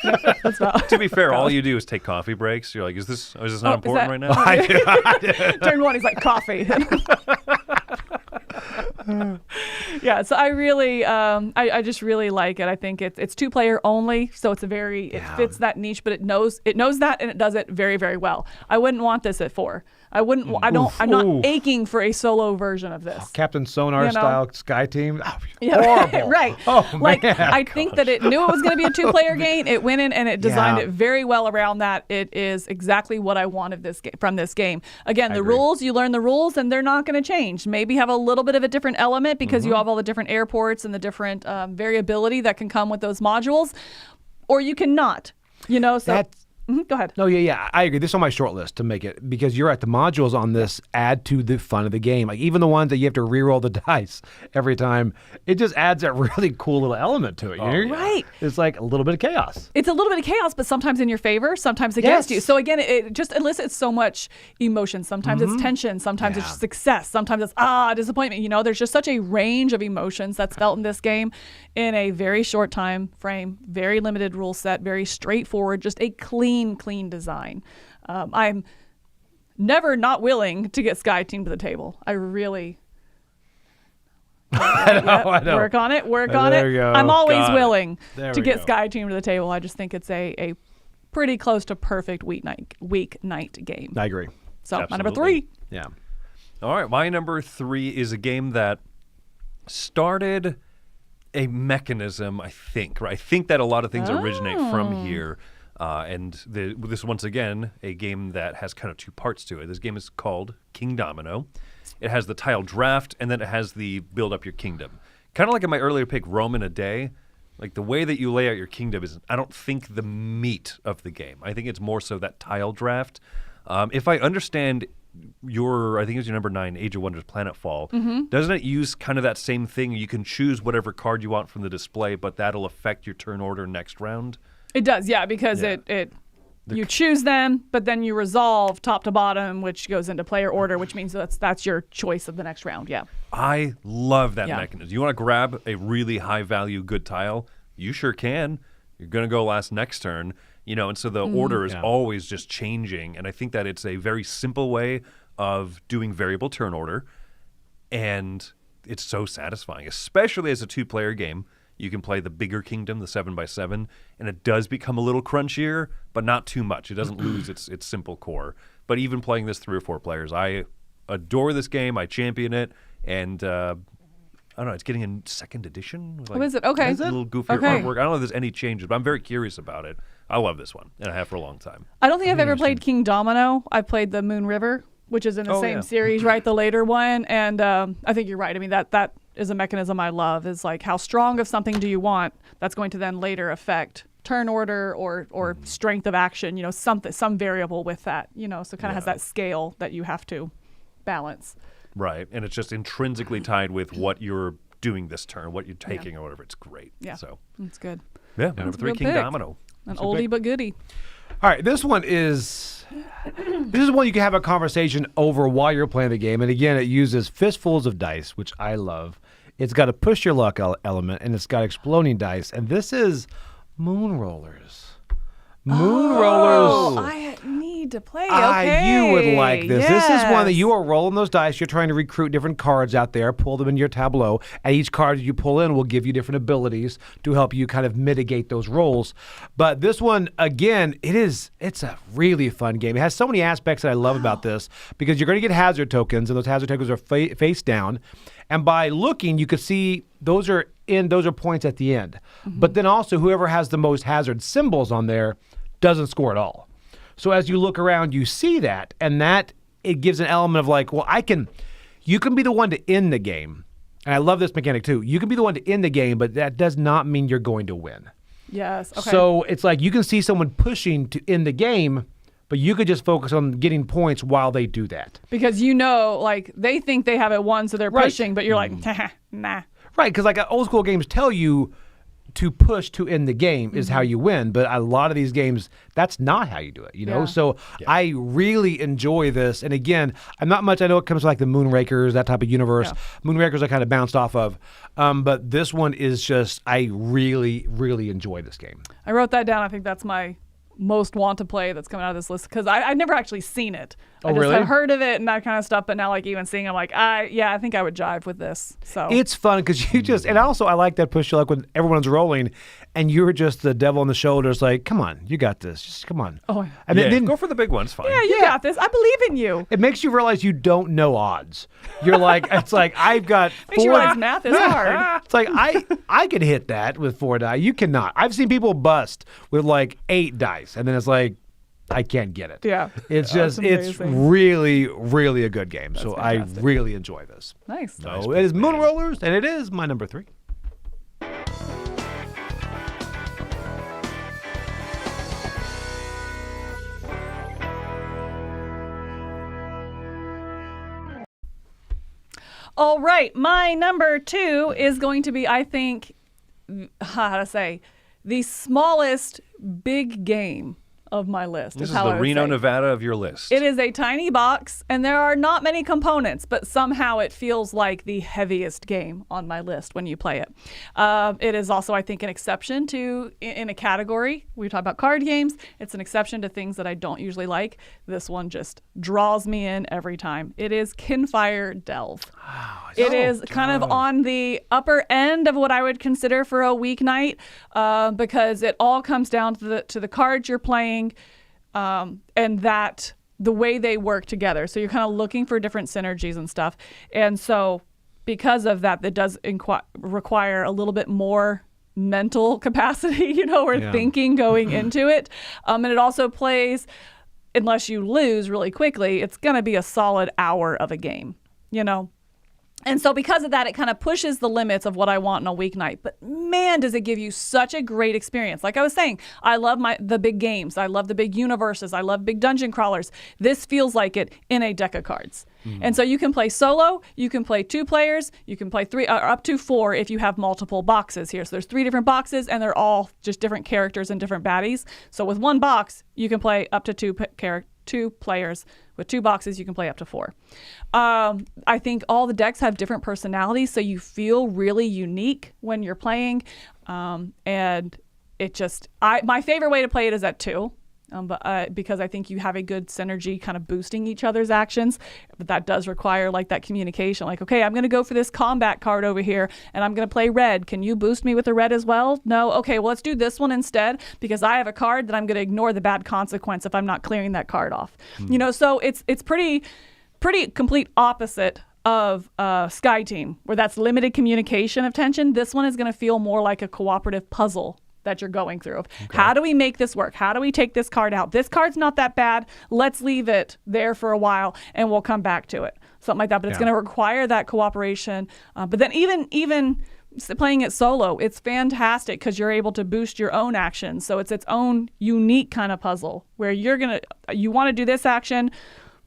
That's not. To be fair, all you do is take coffee breaks. You're like, is this not important right now? I do. Turn 1, he's like, coffee. Yeah, so I really, I just really like it. I think it's 2-player only, so it's it fits that niche, but it knows that, and it does it very, very well. I wouldn't want this at 4. I wouldn't. I'm not aching for a solo version of this. Captain Sonar style Sky Team. Oh, Yeah, horrible. right. Oh, like man. I think that it knew it was going to be a 2-player game. It went in and it designed it very well around that. It is exactly what I wanted from this game. Again, the rules, you learn the rules and they're not going to change. Maybe have a little bit of a different element because you have all the different airports and the different variability that can come with those modules, or you cannot. So. Go ahead. No, yeah, I agree. This is on my short list to make it because you're right. The modules on this add to the fun of the game. Like even the ones that you have to re-roll the dice every time, it just adds that really cool little element to it. Right. It's like a little bit of chaos. It's a little bit of chaos, but sometimes in your favor, sometimes against you. So again, it just elicits so much emotion. Sometimes it's tension, sometimes it's success, sometimes it's disappointment. There's just such a range of emotions that's felt in this game in a very short time frame, very limited rule set, very straightforward, just a clean design. I'm never not willing to get Sky Team to the table. I really I know. work on it. There you go. I'm always Got it. willing There to we get go. Sky Team to the table. I just think it's a pretty close to perfect weeknight game. I agree. So my number Absolutely. 3. Yeah. All right, my number 3 is a game that started a mechanism, I think. Right? I think that a lot of things originate from here. This, once again, a game that has kind of 2 parts to it. This game is called King Domino. It has the tile draft, and then it has the build up your kingdom. Kind of like in my earlier pick, Rome in a Day. Like the way that you lay out your kingdom is, I don't think, the meat of the game. I think it's more so that tile draft. If I understand I think it was your number 9, Age of Wonders Planetfall, doesn't it use kind of that same thing? You can choose whatever card you want from the display, but that'll affect your turn order next round? It does, because you choose them, but then you resolve top to bottom, which goes into player order, which means that's your choice of the next round. Yeah. I love that mechanism. You want to grab a really high value good tile? You sure can. You're going to go last next turn, and so the order is always just changing. And I think that it's a very simple way of doing variable turn order, and it's so satisfying, especially as a 2-player game. You can play the bigger kingdom, the 7x7, and it does become a little crunchier, but not too much. It doesn't lose its simple core. But even playing this 3 or 4 players, I adore this game. I champion it, and I don't know. It's getting a 2nd edition. Is it? Okay. A little goofier artwork. I don't know if there's any changes, but I'm very curious about it. I love this one, and I have for a long time. I don't think I've ever played King Domino. I played the Moon River, which is in the same series, right? The later one. And I think you're right. I mean, that is a mechanism I love, is like how strong of something do you want that's going to then later affect turn order or strength of action, some variable with that, so kind of has that scale that you have to balance. Right. And it's just intrinsically tied with what you're doing this turn, what you're taking or whatever. It's great. Yeah. So that's good. Yeah. Number 3, good King pick. Domino. An oldie but goodie. All right, this one is one you can have a conversation over while you're playing the game. And again, it uses fistfuls of dice, which I love. It's got a push your luck element, and it's got exploding dice. And this is Moon Rollers. Rollers. I need to play. Okay. You would like this. Yes. This is one that you are rolling those dice. You're trying to recruit different cards out there, pull them in your tableau, and each card you pull in will give you different abilities to help you kind of mitigate those rolls. But this one, again, it's a really fun game. It has so many aspects that I love about this, because you're going to get hazard tokens, and those hazard tokens are face down. And by looking, you could see those are points at the end. But then also, whoever has the most hazard symbols on there doesn't score at all. So as you look around, you see that, and that it gives an element of like, well, you can be the one to end the game. And I love this mechanic too. You can be the one to end the game, but that does not mean you're going to win. Yes. Okay. So it's like you can see someone pushing to end the game, but you could just focus on getting points while they do that. Because like they think they have it won, so they're pushing, but you're like, nah. Right, because like old school games tell you to push to end the game is how you win, but a lot of these games, that's not how you do it, Yeah. So I really enjoy this. And again, I know it comes to like the Moonrakers, that type of universe. Yeah. Moonrakers I kind of bounced off of, but this one is just, I really, really enjoy this game. I wrote that down. I think that's my most want to play that's coming out of this list, because I've never actually seen it. I just really? had heard of it and that kind of stuff, but now like even seeing, I'm like, I think I would jive with this. So it's fun because you just, and also I like that push, like when everyone's rolling and you're just the devil on the shoulders, like, come on, you got this, just come on. Oh, and then go for the big ones, fine. yeah, you got this. I believe in you. It makes you realize you don't know odds. You're like, it's like I've got Makes you realize math is hard. It's like I could hit that with 4 die. You cannot. I've seen people bust with like 8 dice, and then it's like, I can't get it. Yeah. It's just, it's really, really a good game. So fantastic. I really enjoy this. Nice. So it is Moon Rollers, and it is my number 3. All right, my number 2 is going to be, I think, how to say, the smallest big game of my list. This is the Reno, Nevada of your list. It is a tiny box, and there are not many components, but somehow it feels like the heaviest game on my list when you play it. It is also, I think, an exception to, in a category. We talk about card games. It's an exception to things that I don't usually like. This one just draws me in every time. It is Kinfire Delve. It is kind of on the upper end of what I would consider for a weeknight, because it all comes down to the cards you're playing, and that the way they work together. So you're kind of looking for different synergies and stuff. And so because of that, it does require a little bit more mental capacity, or thinking going into it. And it also plays, unless you lose really quickly, it's going to be a solid hour of a game, And so because of that, it kind of pushes the limits of what I want in a weeknight. But man, does it give you such a great experience. Like I was saying, I love the big games. I love the big universes. I love big dungeon crawlers. This feels like it in a deck of cards. And so you can play solo, you can play 2 players, you can play 3 or up to 4 if you have multiple boxes here. So there's 3 different boxes, and they're all just different characters and different baddies. So with one box, you can play up to 2 players. With 2 boxes, you can play up to 4. I think all the decks have different personalities, so you feel really unique when you're playing. And it just, my favorite way to play it is at 2. Because I think you have a good synergy kind of boosting each other's actions. But that does require like that communication. Like, okay, I'm going to go for this combat card over here and I'm going to play red. Can you boost me with the red as well? No? Okay, well, let's do this one instead because I have a card that I'm going to ignore the bad consequence if I'm not clearing that card off. So it's pretty complete opposite of Sky Team, where that's limited communication of tension. This one is going to feel more like a cooperative puzzle that you're going through. How do we make this work? How do we take this card out? This card's not that bad. Let's leave it there for a while and we'll come back to it. Something like that. But it's going to require that cooperation. But then even playing it solo, it's fantastic because you're able to boost your own actions. So it's its own unique kind of puzzle where you want to do this action,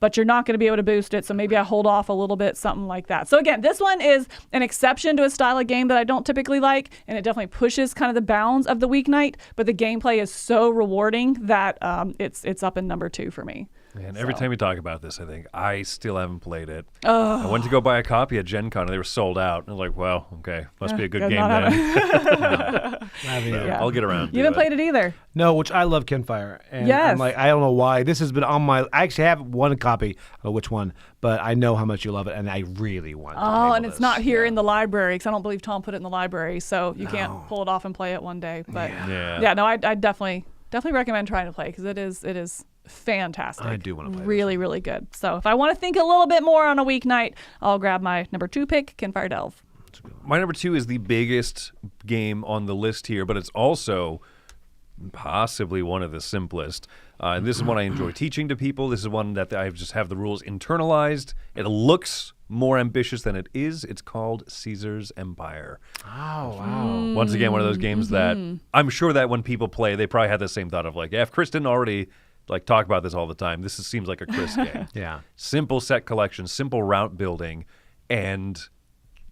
but you're not going to be able to boost it. So maybe I hold off a little bit, something like that. So again, this one is an exception to a style of game that I don't typically like, and it definitely pushes kind of the bounds of the weeknight, but the gameplay is so rewarding that it's up in number 2 for me. And every time we talk about this, I think I still haven't played it. I went to go buy a copy at Gen Con and they were sold out. And I was like, well, okay, must be a good game then. I'll get around to You haven't it. played it either. No, which I love Campfire. And Yes. I'm like, I don't know why. This has been on my... I actually have one copy of which one, but I know how much you love it, and I really want to Oh, table and it's this. not here in the library because I don't believe Tom put it in the library, so you can't pull it off and play it one day. But no, I definitely recommend trying to play because it is fantastic. I do want to play really, really good. So if I want to think a little bit more on a weeknight, I'll grab my number 2 pick, Campfire Delve. My number 2 is the biggest game on the list here, but it's also possibly one of the simplest. And this is one I enjoy teaching to people. This is one that I just have the rules internalized. It looks more ambitious than it is. It's called Caesar's Empire. Oh, wow. Once again, one of those games that I'm sure that when people play, they probably had the same thought of like, yeah, if Chris didn't already talk about this all the time, seems like a Chris game. Yeah. Simple set collection, simple route building, and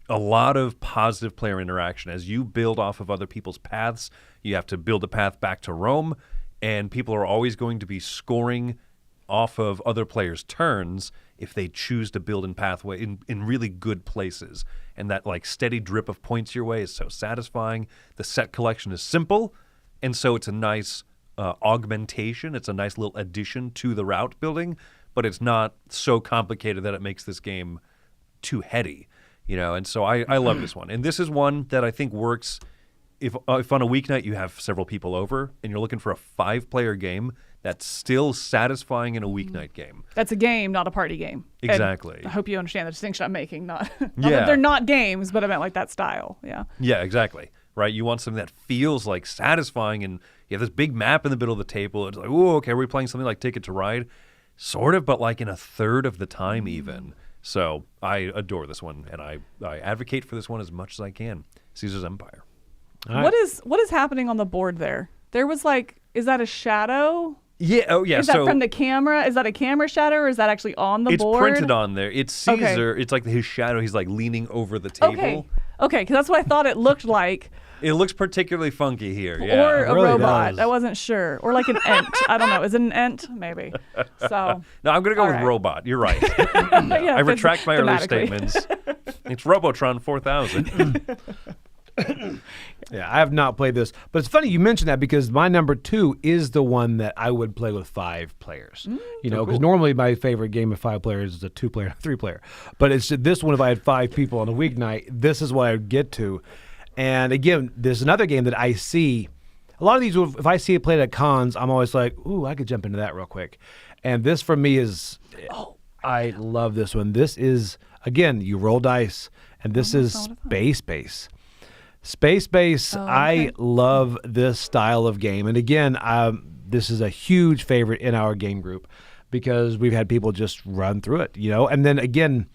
a lot of positive player interaction. As you build off of other people's paths, you have to build a path back to Rome, and people are always going to be scoring off of other players' turns if they choose to build in pathway in really good places. And that steady drip of points your way is so satisfying. The set collection is simple, and so it's a nice augmentation. It's a nice little addition to the route building, but it's not so complicated that it makes this game too heady, and so I love this one. And this is one that I think works if on a weeknight you have several people over and you're looking for a 5-player game that's still satisfying in a weeknight game. That's a game, not a party game. Exactly. And I hope you understand the distinction I'm making. Not that they're not games, but I meant that style. Yeah. Yeah, exactly. Right? You want something that feels satisfying, and you have this big map in the middle of the table. It's oh, okay, are we playing something like Ticket to Ride? Sort of, but in a third of the time even. So I adore this one, and I advocate for this one as much as I can. Caesar's Empire. Right. What is happening on the board there? There was is that a shadow? Yeah. Oh, yeah. Is that from the camera? Is that a camera shadow, or is that actually on the board? It's printed on there. It's Caesar. Okay. It's his shadow. He's leaning over the table. Okay, because that's what I thought it looked like. It looks particularly funky here. Yeah. Or a really robot. does. I wasn't sure. Or an ent. I don't know. Is it an ent? Maybe. So. No, I'm going to go with robot. You're right. I retract my earlier statements. It's Robotron 4000. Yeah, I have not played this, but it's funny you mentioned that because my number 2 is the one that I would play with 5 players. Because normally my favorite game of 5 players is a 2-player, 3-player. But it's this one. If I had 5 people on a weeknight, this is what I would get to. And again, there's another game that I see. A lot of these, if I see it played at cons, I'm always like, ooh, I could jump into that real quick. And this for me is, I love this one. This is, again, you roll dice, and this is Space Base. Space Base, I love this style of game. And again, this is a huge favorite in our game group because we've had people just run through it, And then again,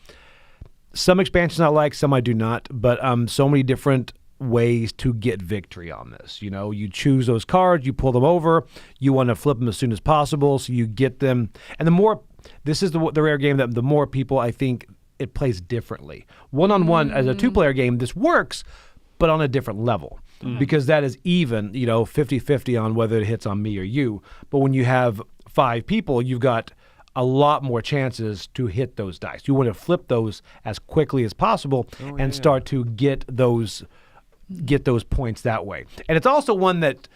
some expansions I like, some I do not, but so many different ways to get victory on this. You choose those cards, you pull them over, you want to flip them as soon as possible, so you get them. And the more, this is the rare game that the more people, I think, it plays differently. One-on-one, as a 2-player game, this works, but on a different level because that is even, 50-50 on whether it hits on me or you. But when you have 5 people, you've got a lot more chances to hit those dice. You want to flip those as quickly as possible and start to get those points that way. And it's also one that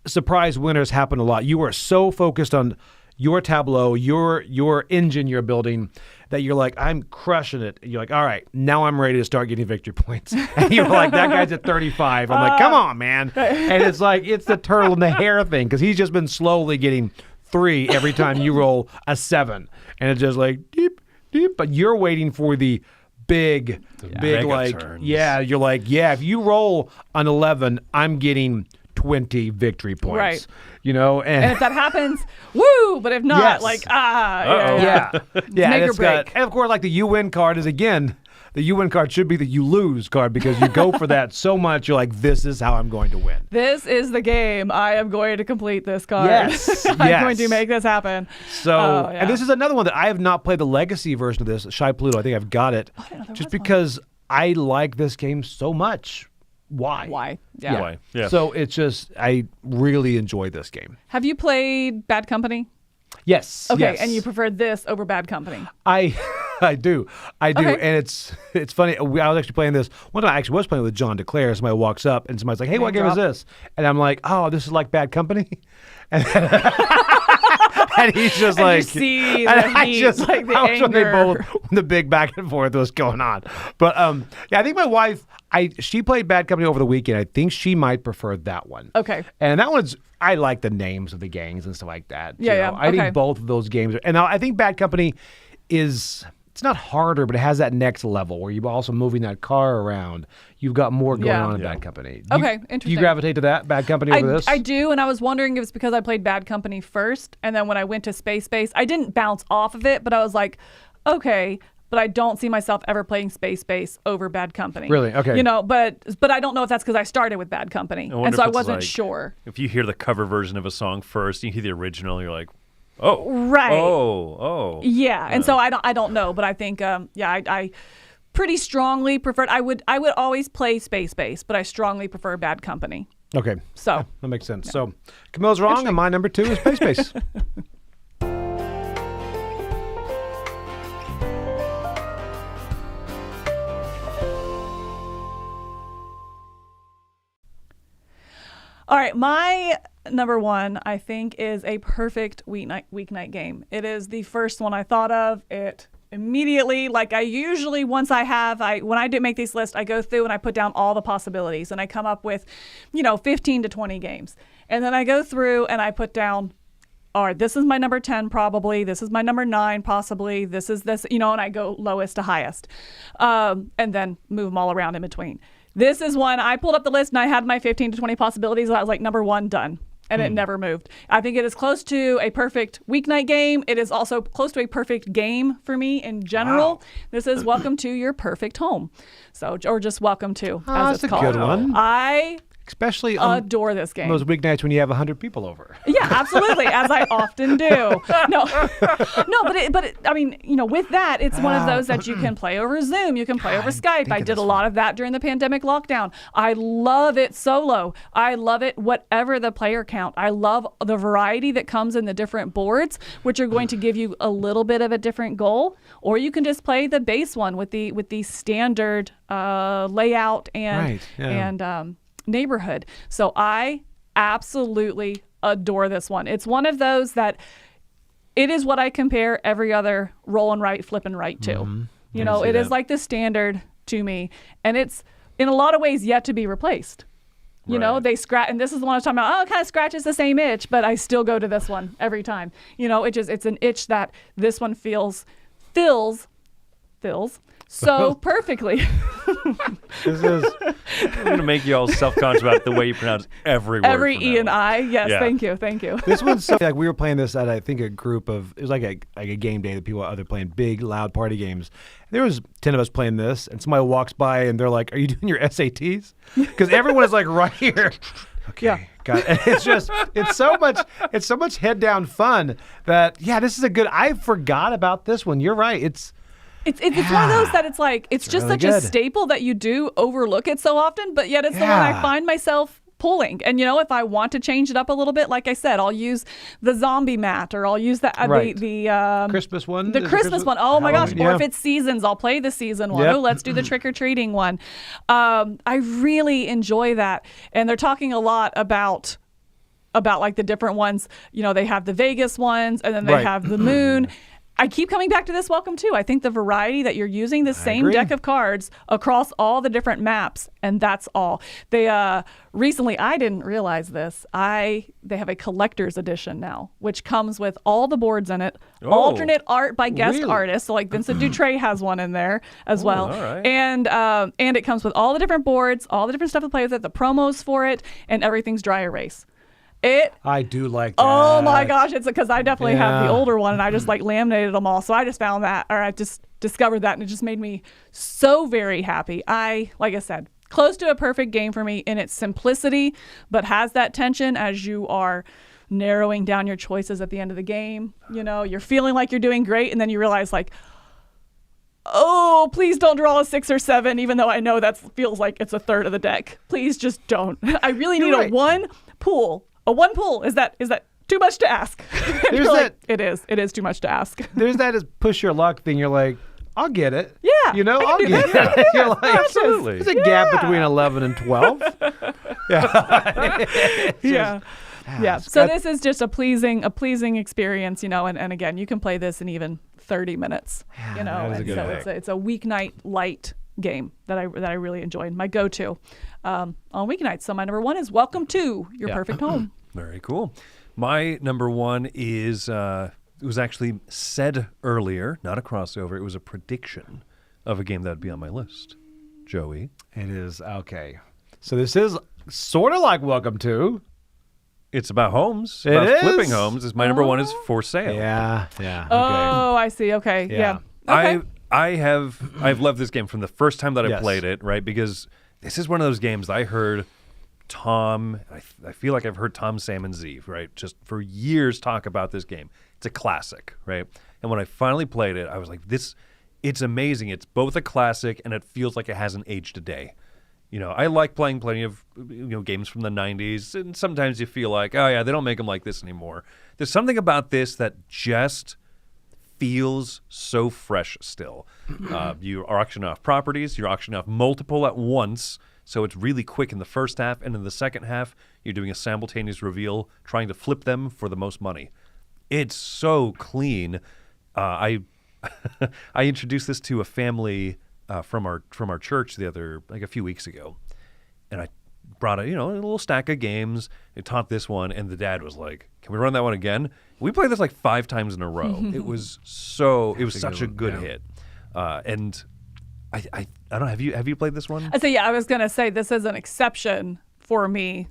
surprise winners happen a lot. You are so focused on your tableau, your engine you're building, that you're like, I'm crushing it. And you're like, all right, now I'm ready to start getting victory points. And you're like, that guy's at 35. I'm like, come on, man. And it's it's the turtle and the hare thing because he's just been slowly getting 3 every time you roll a 7. And it's just deep, deep. But you're waiting for the big turns. you're if you roll an 11, I'm getting 20 victory points. Right. You know, And if that happens, woo! But if not, Yes. like, yeah. Make and or break. and of course, like the you win card is again, the you win card should be the you lose card because you go for that so much. You're like, this is how I'm going to win. This is the game. I am going to complete this card. Yes. I'm going to make this happen. So, yeah. and this is another one that I have not played the legacy version of this, Shy Pluto. I think I've got it. Just because I like this game so much. Why? Why? Yeah. Why? Yeah. So it's just, I really enjoy this game. Have you played Bad Company? Yes. Okay, yes. and you prefer this over Bad Company? I do. Okay. And it's funny. I was actually playing this. One time I actually was playing with John DeClaire. Somebody walks up and somebody's like, hey, what game is this? And I'm like, oh, this is like Bad Company. And, and he's just And like, you see the heat, like the I was when they anger. both, the big back and forth was going on. But yeah, I think my wife, she played Bad Company over the weekend. I think she might prefer that one. Okay. And that one's, I like the names of the gangs and stuff like that. Yeah, you yeah, know. I okay. think both of those games are, and I think Bad Company is, it's not harder, but it has that next level where you're also moving that car around. You've got more going on in Bad Company. Okay, Do interesting. you gravitate to that, Bad Company, over this? I do, and I was wondering if it's because I played Bad Company first, and then when I went to Space Base, I didn't bounce off of it, but I was like, okay, but I don't see myself ever playing Space Base over Bad Company. Really? Okay. You know, but I don't know if that's because I started with Bad Company, wonder and so if I it's wasn't like- sure. If you hear the cover version of a song first, you hear the original, you're like, oh, Right. oh. Yeah, and so I don't know, but I think I pretty strongly preferred. I would always play Space Base, but I strongly prefer Bad Company. Okay. So That makes sense. So Camilla's wrong, and my number 2 is Space Base. all right, my number 1 I think is a perfect weeknight game. It is the first one I thought of. It immediately, like I usually when I do make these lists, I go through and I put down all the possibilities and I come up with 15 to 20 games, and then I go through and I put down, all right, this is my number 10 probably, this is my number 9 possibly, this is this, and I go lowest to highest, and then move them all around in between. This is one I pulled up the list and I had my 15 to 20 possibilities, and I was like, number 1 done. And it never moved. I think it is close to a perfect weeknight game. It is also close to a perfect game for me in general. Wow. This is Welcome to Your Perfect Home. or just Welcome to, Oh, as that's it's a called. good one. I Especially on adore this game. those weeknights when you have 100 people over. Yeah, absolutely, as I often do. No, I mean, with that, it's one of those that you can play over Zoom, you can play over Skype. I did a lot of that during the pandemic lockdown. I love it solo. I love it whatever the player count. I love the variety that comes in the different boards, which are going to give you a little bit of a different goal, or you can just play the base one with the standard layout and neighborhood. So I absolutely adore this one. It's one of those that it is what I compare every other roll and write, flip and write to. It is like the standard to me, and it's in a lot of ways yet to be replaced. They scratch, and this is the one I was talking about. Oh, it kind of scratches the same itch, but I still go to this one every time. It's an itch that this one fills so perfectly. I'm going to make you all self-conscious about the way you pronounce every word. Every from E that and one. I. Yes, Yeah. thank you. This one's so, like we were playing this at I think a group of, it was like a game day that people are playing big loud party games. There was 10 of us playing this, and somebody walks by and they're like, "Are you doing your SATs?" Because everyone is like right here. Okay. Yeah. Got it. It's so much head down fun that this is a good. I forgot about this one. You're right. It's one of those that it's like it's just really such a good. staple that you do overlook it so often, but yet it's the one I Yeah. find myself pulling. And if I want to change it up a little bit, like I said, I'll use the zombie mat, or I'll use the Christmas one. The Is it Christmas one. Oh my gosh. Halloween? Or Yeah. if it's seasons, I'll play the season one. Yep. Oh, let's do the trick-or-treating one. I really enjoy that. And they're talking a lot about like the different ones. They have the Vegas ones, and then they Right. have the moon. I keep coming back to this Welcome To. I think the variety that you're using the same agree. deck of cards across all the different maps, and that's all. They recently, I didn't realize this. They have a collector's edition now, which comes with all the boards in it, alternate art by guest artists. So like Vincent Dutray has one in there as well, all right. and it comes with all the different boards, all the different stuff to play with it, the promos for it, and everything's dry erase. I do like that. Oh my gosh, it's because I definitely have the Yeah. older one and I just like laminated them all. So I just found that, or I just discovered that, and it just made me so very happy. Like I said, close to a perfect game for me in its simplicity, but has that tension as you are narrowing down your choices at the end of the game. You know, you're feeling like you're doing great, and then you realize like, oh, please don't draw a 6 or 7, even though I know that feels like it's a third of the deck. Please just don't. I really need right. a one pool. A one pool. Is that too much to ask? There's like, it is too much to ask. There's that as push your luck thing. You're like, I'll get it. Yeah, You know, I can I'll do get that. it. You're like, Absolutely. There's a gap between 11 and 12. Yeah. So this is just a pleasing experience, you know, and again, you can play this in even 30 minutes, you know, that is a and good so pick. it's a weeknight light game that I really enjoyed. My go-to on weeknights. So my number 1 is Welcome To Your Perfect Home. Very cool. My number 1 is it was actually said earlier, not a crossover. It was a prediction of a game that would be on my list. Joey. It is. Okay. So this is sort of like Welcome To. It's about homes. It about is? flipping homes. My number 1 is For Sale. Yeah. Okay. Oh, I see. Okay. Yeah. Okay. I've loved this game from the first time that I Yes. played it, right? Because this is one of those games that I heard Tom, I feel like I've heard Tom, Sam, and Zeve, right? Just for years talk about this game. It's a classic, right? And when I finally played it, I was like, it's amazing. It's both a classic and it feels like it hasn't aged a day. You know, I like playing plenty of games from the 90s, and sometimes you feel like, oh yeah, they don't make them like this anymore. There's something about this that just feels so fresh still. You auction off properties, you're auctioning off multiple at once, so it's really quick in the first half, and in the second half, you're doing a simultaneous reveal, trying to flip them for the most money. It's so clean. I introduced this to a family from our church a few weeks ago, and I brought a little stack of games. I taught this one, and the dad was like, "Can we run that one again?" We played this like 5 times in a row. It was such a good hit, and I don't know. Have you played this one? So yeah, I was gonna say this is an exception for me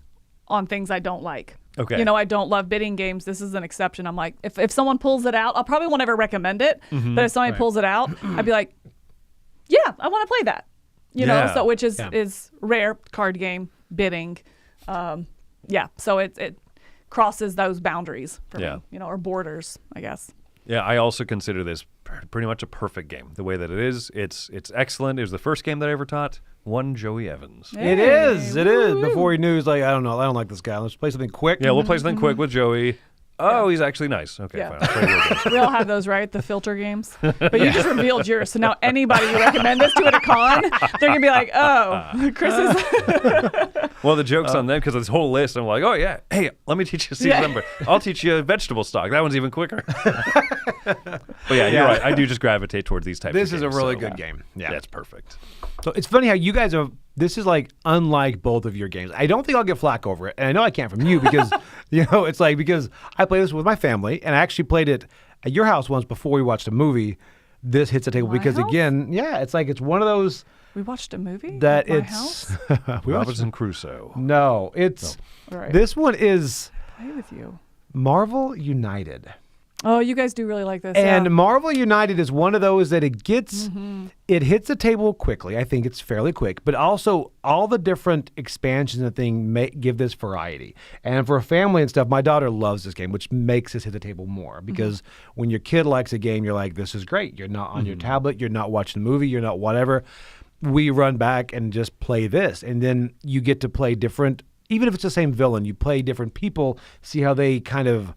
on things I don't like. Okay. You know, I don't love bidding games. This is an exception. I'm like, if someone pulls it out, I'll probably won't ever recommend it. But if somebody pulls it out, I'd be like, yeah, I want to play that. You know, Yeah. so which is rare card game bidding. So it crosses those boundaries for me, you know, or borders, I guess. Yeah, I also consider this pretty much a perfect game. The way that it is, it's excellent. It was the first game that I ever taught. One Joey Evans. It is. Before he knew, he's like, I don't know. I don't like this guy. Let's play something quick. Yeah, we'll play something quick with Joey. Oh, he's actually nice. Okay, Yeah. fine. I'll play real games. We all have those, right? The filter games. But you just revealed yours. So now anybody you recommend this to at a con, they're going to be like, oh, Chris is... Well, the joke's on them because this whole list, I'm like, oh, yeah. Hey, let me teach you season number. I'll teach you vegetable stock. That one's even quicker. But yeah, you're right. I do just gravitate towards these types of games. This is a really so good game. Yeah. That's perfect. So it's funny how you guys are. This is like unlike both of your games. I don't think I'll get flack over it, and I know I can't from you because it's like because I play this with my family, and I actually played it at your house once before we watched a movie. This hits the table My because house? again, it's like it's one of those We watched a movie that at my it's house? we watched. Robinson Crusoe. No, it's All right. this one is Play with you. Marvel United. Oh, you guys do really like this. And yeah. Marvel United is one of those that it gets, it hits the table quickly. I think it's fairly quick, but also all the different expansions and thing give this variety. And for a family and stuff, my daughter loves this game, which makes us hit the table more because when your kid likes a game, you're like, this is great. You're not on your tablet. You're not watching the movie. You're not whatever. We run back and just play this. And then you get to play different, even if it's the same villain, you play different people, see how they kind of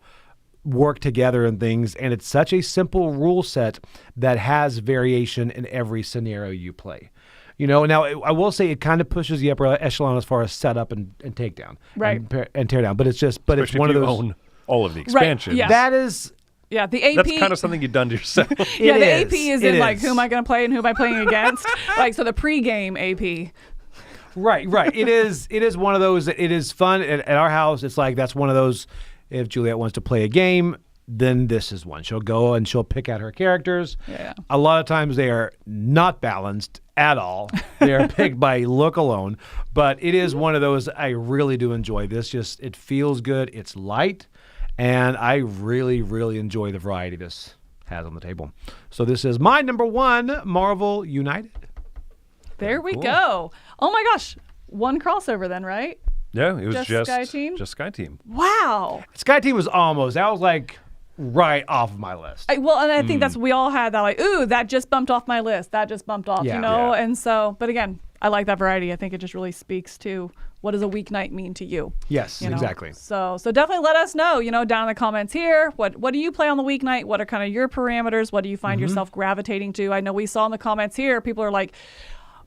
work together and things, and it's such a simple rule set that has variation in every scenario you play. Now I will say it kind of pushes the upper echelon as far as setup and takedown, Right. and tear down. But it's Especially one if of you those. own all of the expansions. yeah. That is Yeah, the AP. That's kind of something you've done to yourself. Yeah, the It AP is. is It in like is. who am I going to play and who am I playing against? Like so the pregame AP. Right. It is one of those. It is fun at our house. It's like that's one of those. If Juliet wants to play a game, then this is one. She'll go and she'll pick out her characters. Yeah. A lot of times they are not balanced at all. They are picked by look alone. But it is one of those. I really do enjoy this. It feels good. It's light, and I really, really enjoy the variety this has on the table. So this is my number one, Marvel United. There we cool. go. Oh my gosh, one crossover then, right? Yeah, it was Just just Sky Team? Just Sky Team. Wow. Sky Team was almost. That was like right off of my list. Well, and I think that's we all had that like, ooh, that just bumped off my list. That just bumped off, Yeah. you know. Yeah. And so, but again, I like that variety. I think it just really speaks to what does a weeknight mean to you. Yes, You know? exactly. So definitely let us know, down in the comments here. What do you play on the weeknight? What are kind of your parameters? What do you find yourself gravitating to? I know we saw in the comments here, people are like,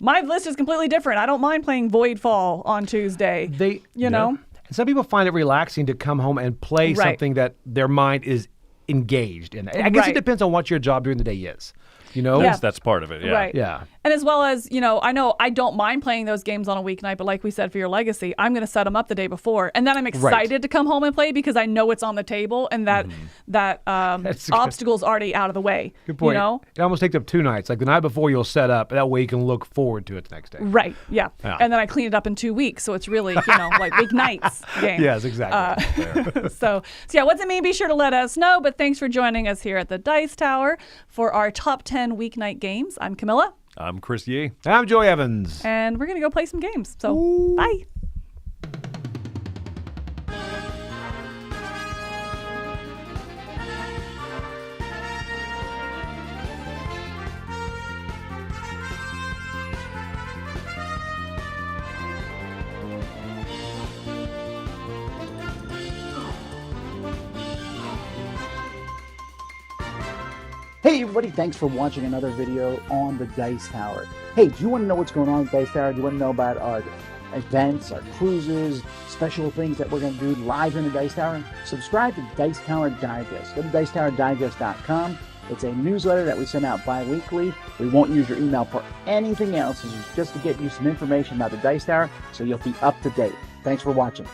my list is completely different. I don't mind playing Voidfall on Tuesday. You know? And some people find it relaxing to come home and play Right. something that their mind is engaged in. I guess it Right. depends on what your job during the day is. You know? Yeah. That's part of it. Yeah. Right. Yeah. And as well as, I know I don't mind playing those games on a weeknight, but like we said, for your legacy, I'm going to set them up the day before. And then I'm excited to come home and play because I know it's on the table and that That's good. obstacle's already out of the way. Good point. You know? It almost takes up 2 nights. Like the night before you'll set up. That way you can look forward to it the next day. Right. Yeah. Yeah. And then I clean it up in 2 weeks. So it's really, like weeknights game. Yes, exactly. So yeah, what's it mean? Be sure to let us know. But thanks for joining us here at the Dice Tower for our top 10 weeknight games. I'm Camilla. I'm Chris Yee. I'm Joy Evans. And we're going to go play some games. So bye. Hey everybody, thanks for watching another video on the Dice Tower. Hey, do you want to know what's going on with Dice Tower? Do you want to know about our events, our cruises, special things that we're going to do live in the Dice Tower? Subscribe to Dice Tower Digest. Go to dicetowerdigest.com. It's a newsletter that we send out bi-weekly. We won't use your email for anything else. It's just to get you some information about the Dice Tower so you'll be up to date. Thanks for watching.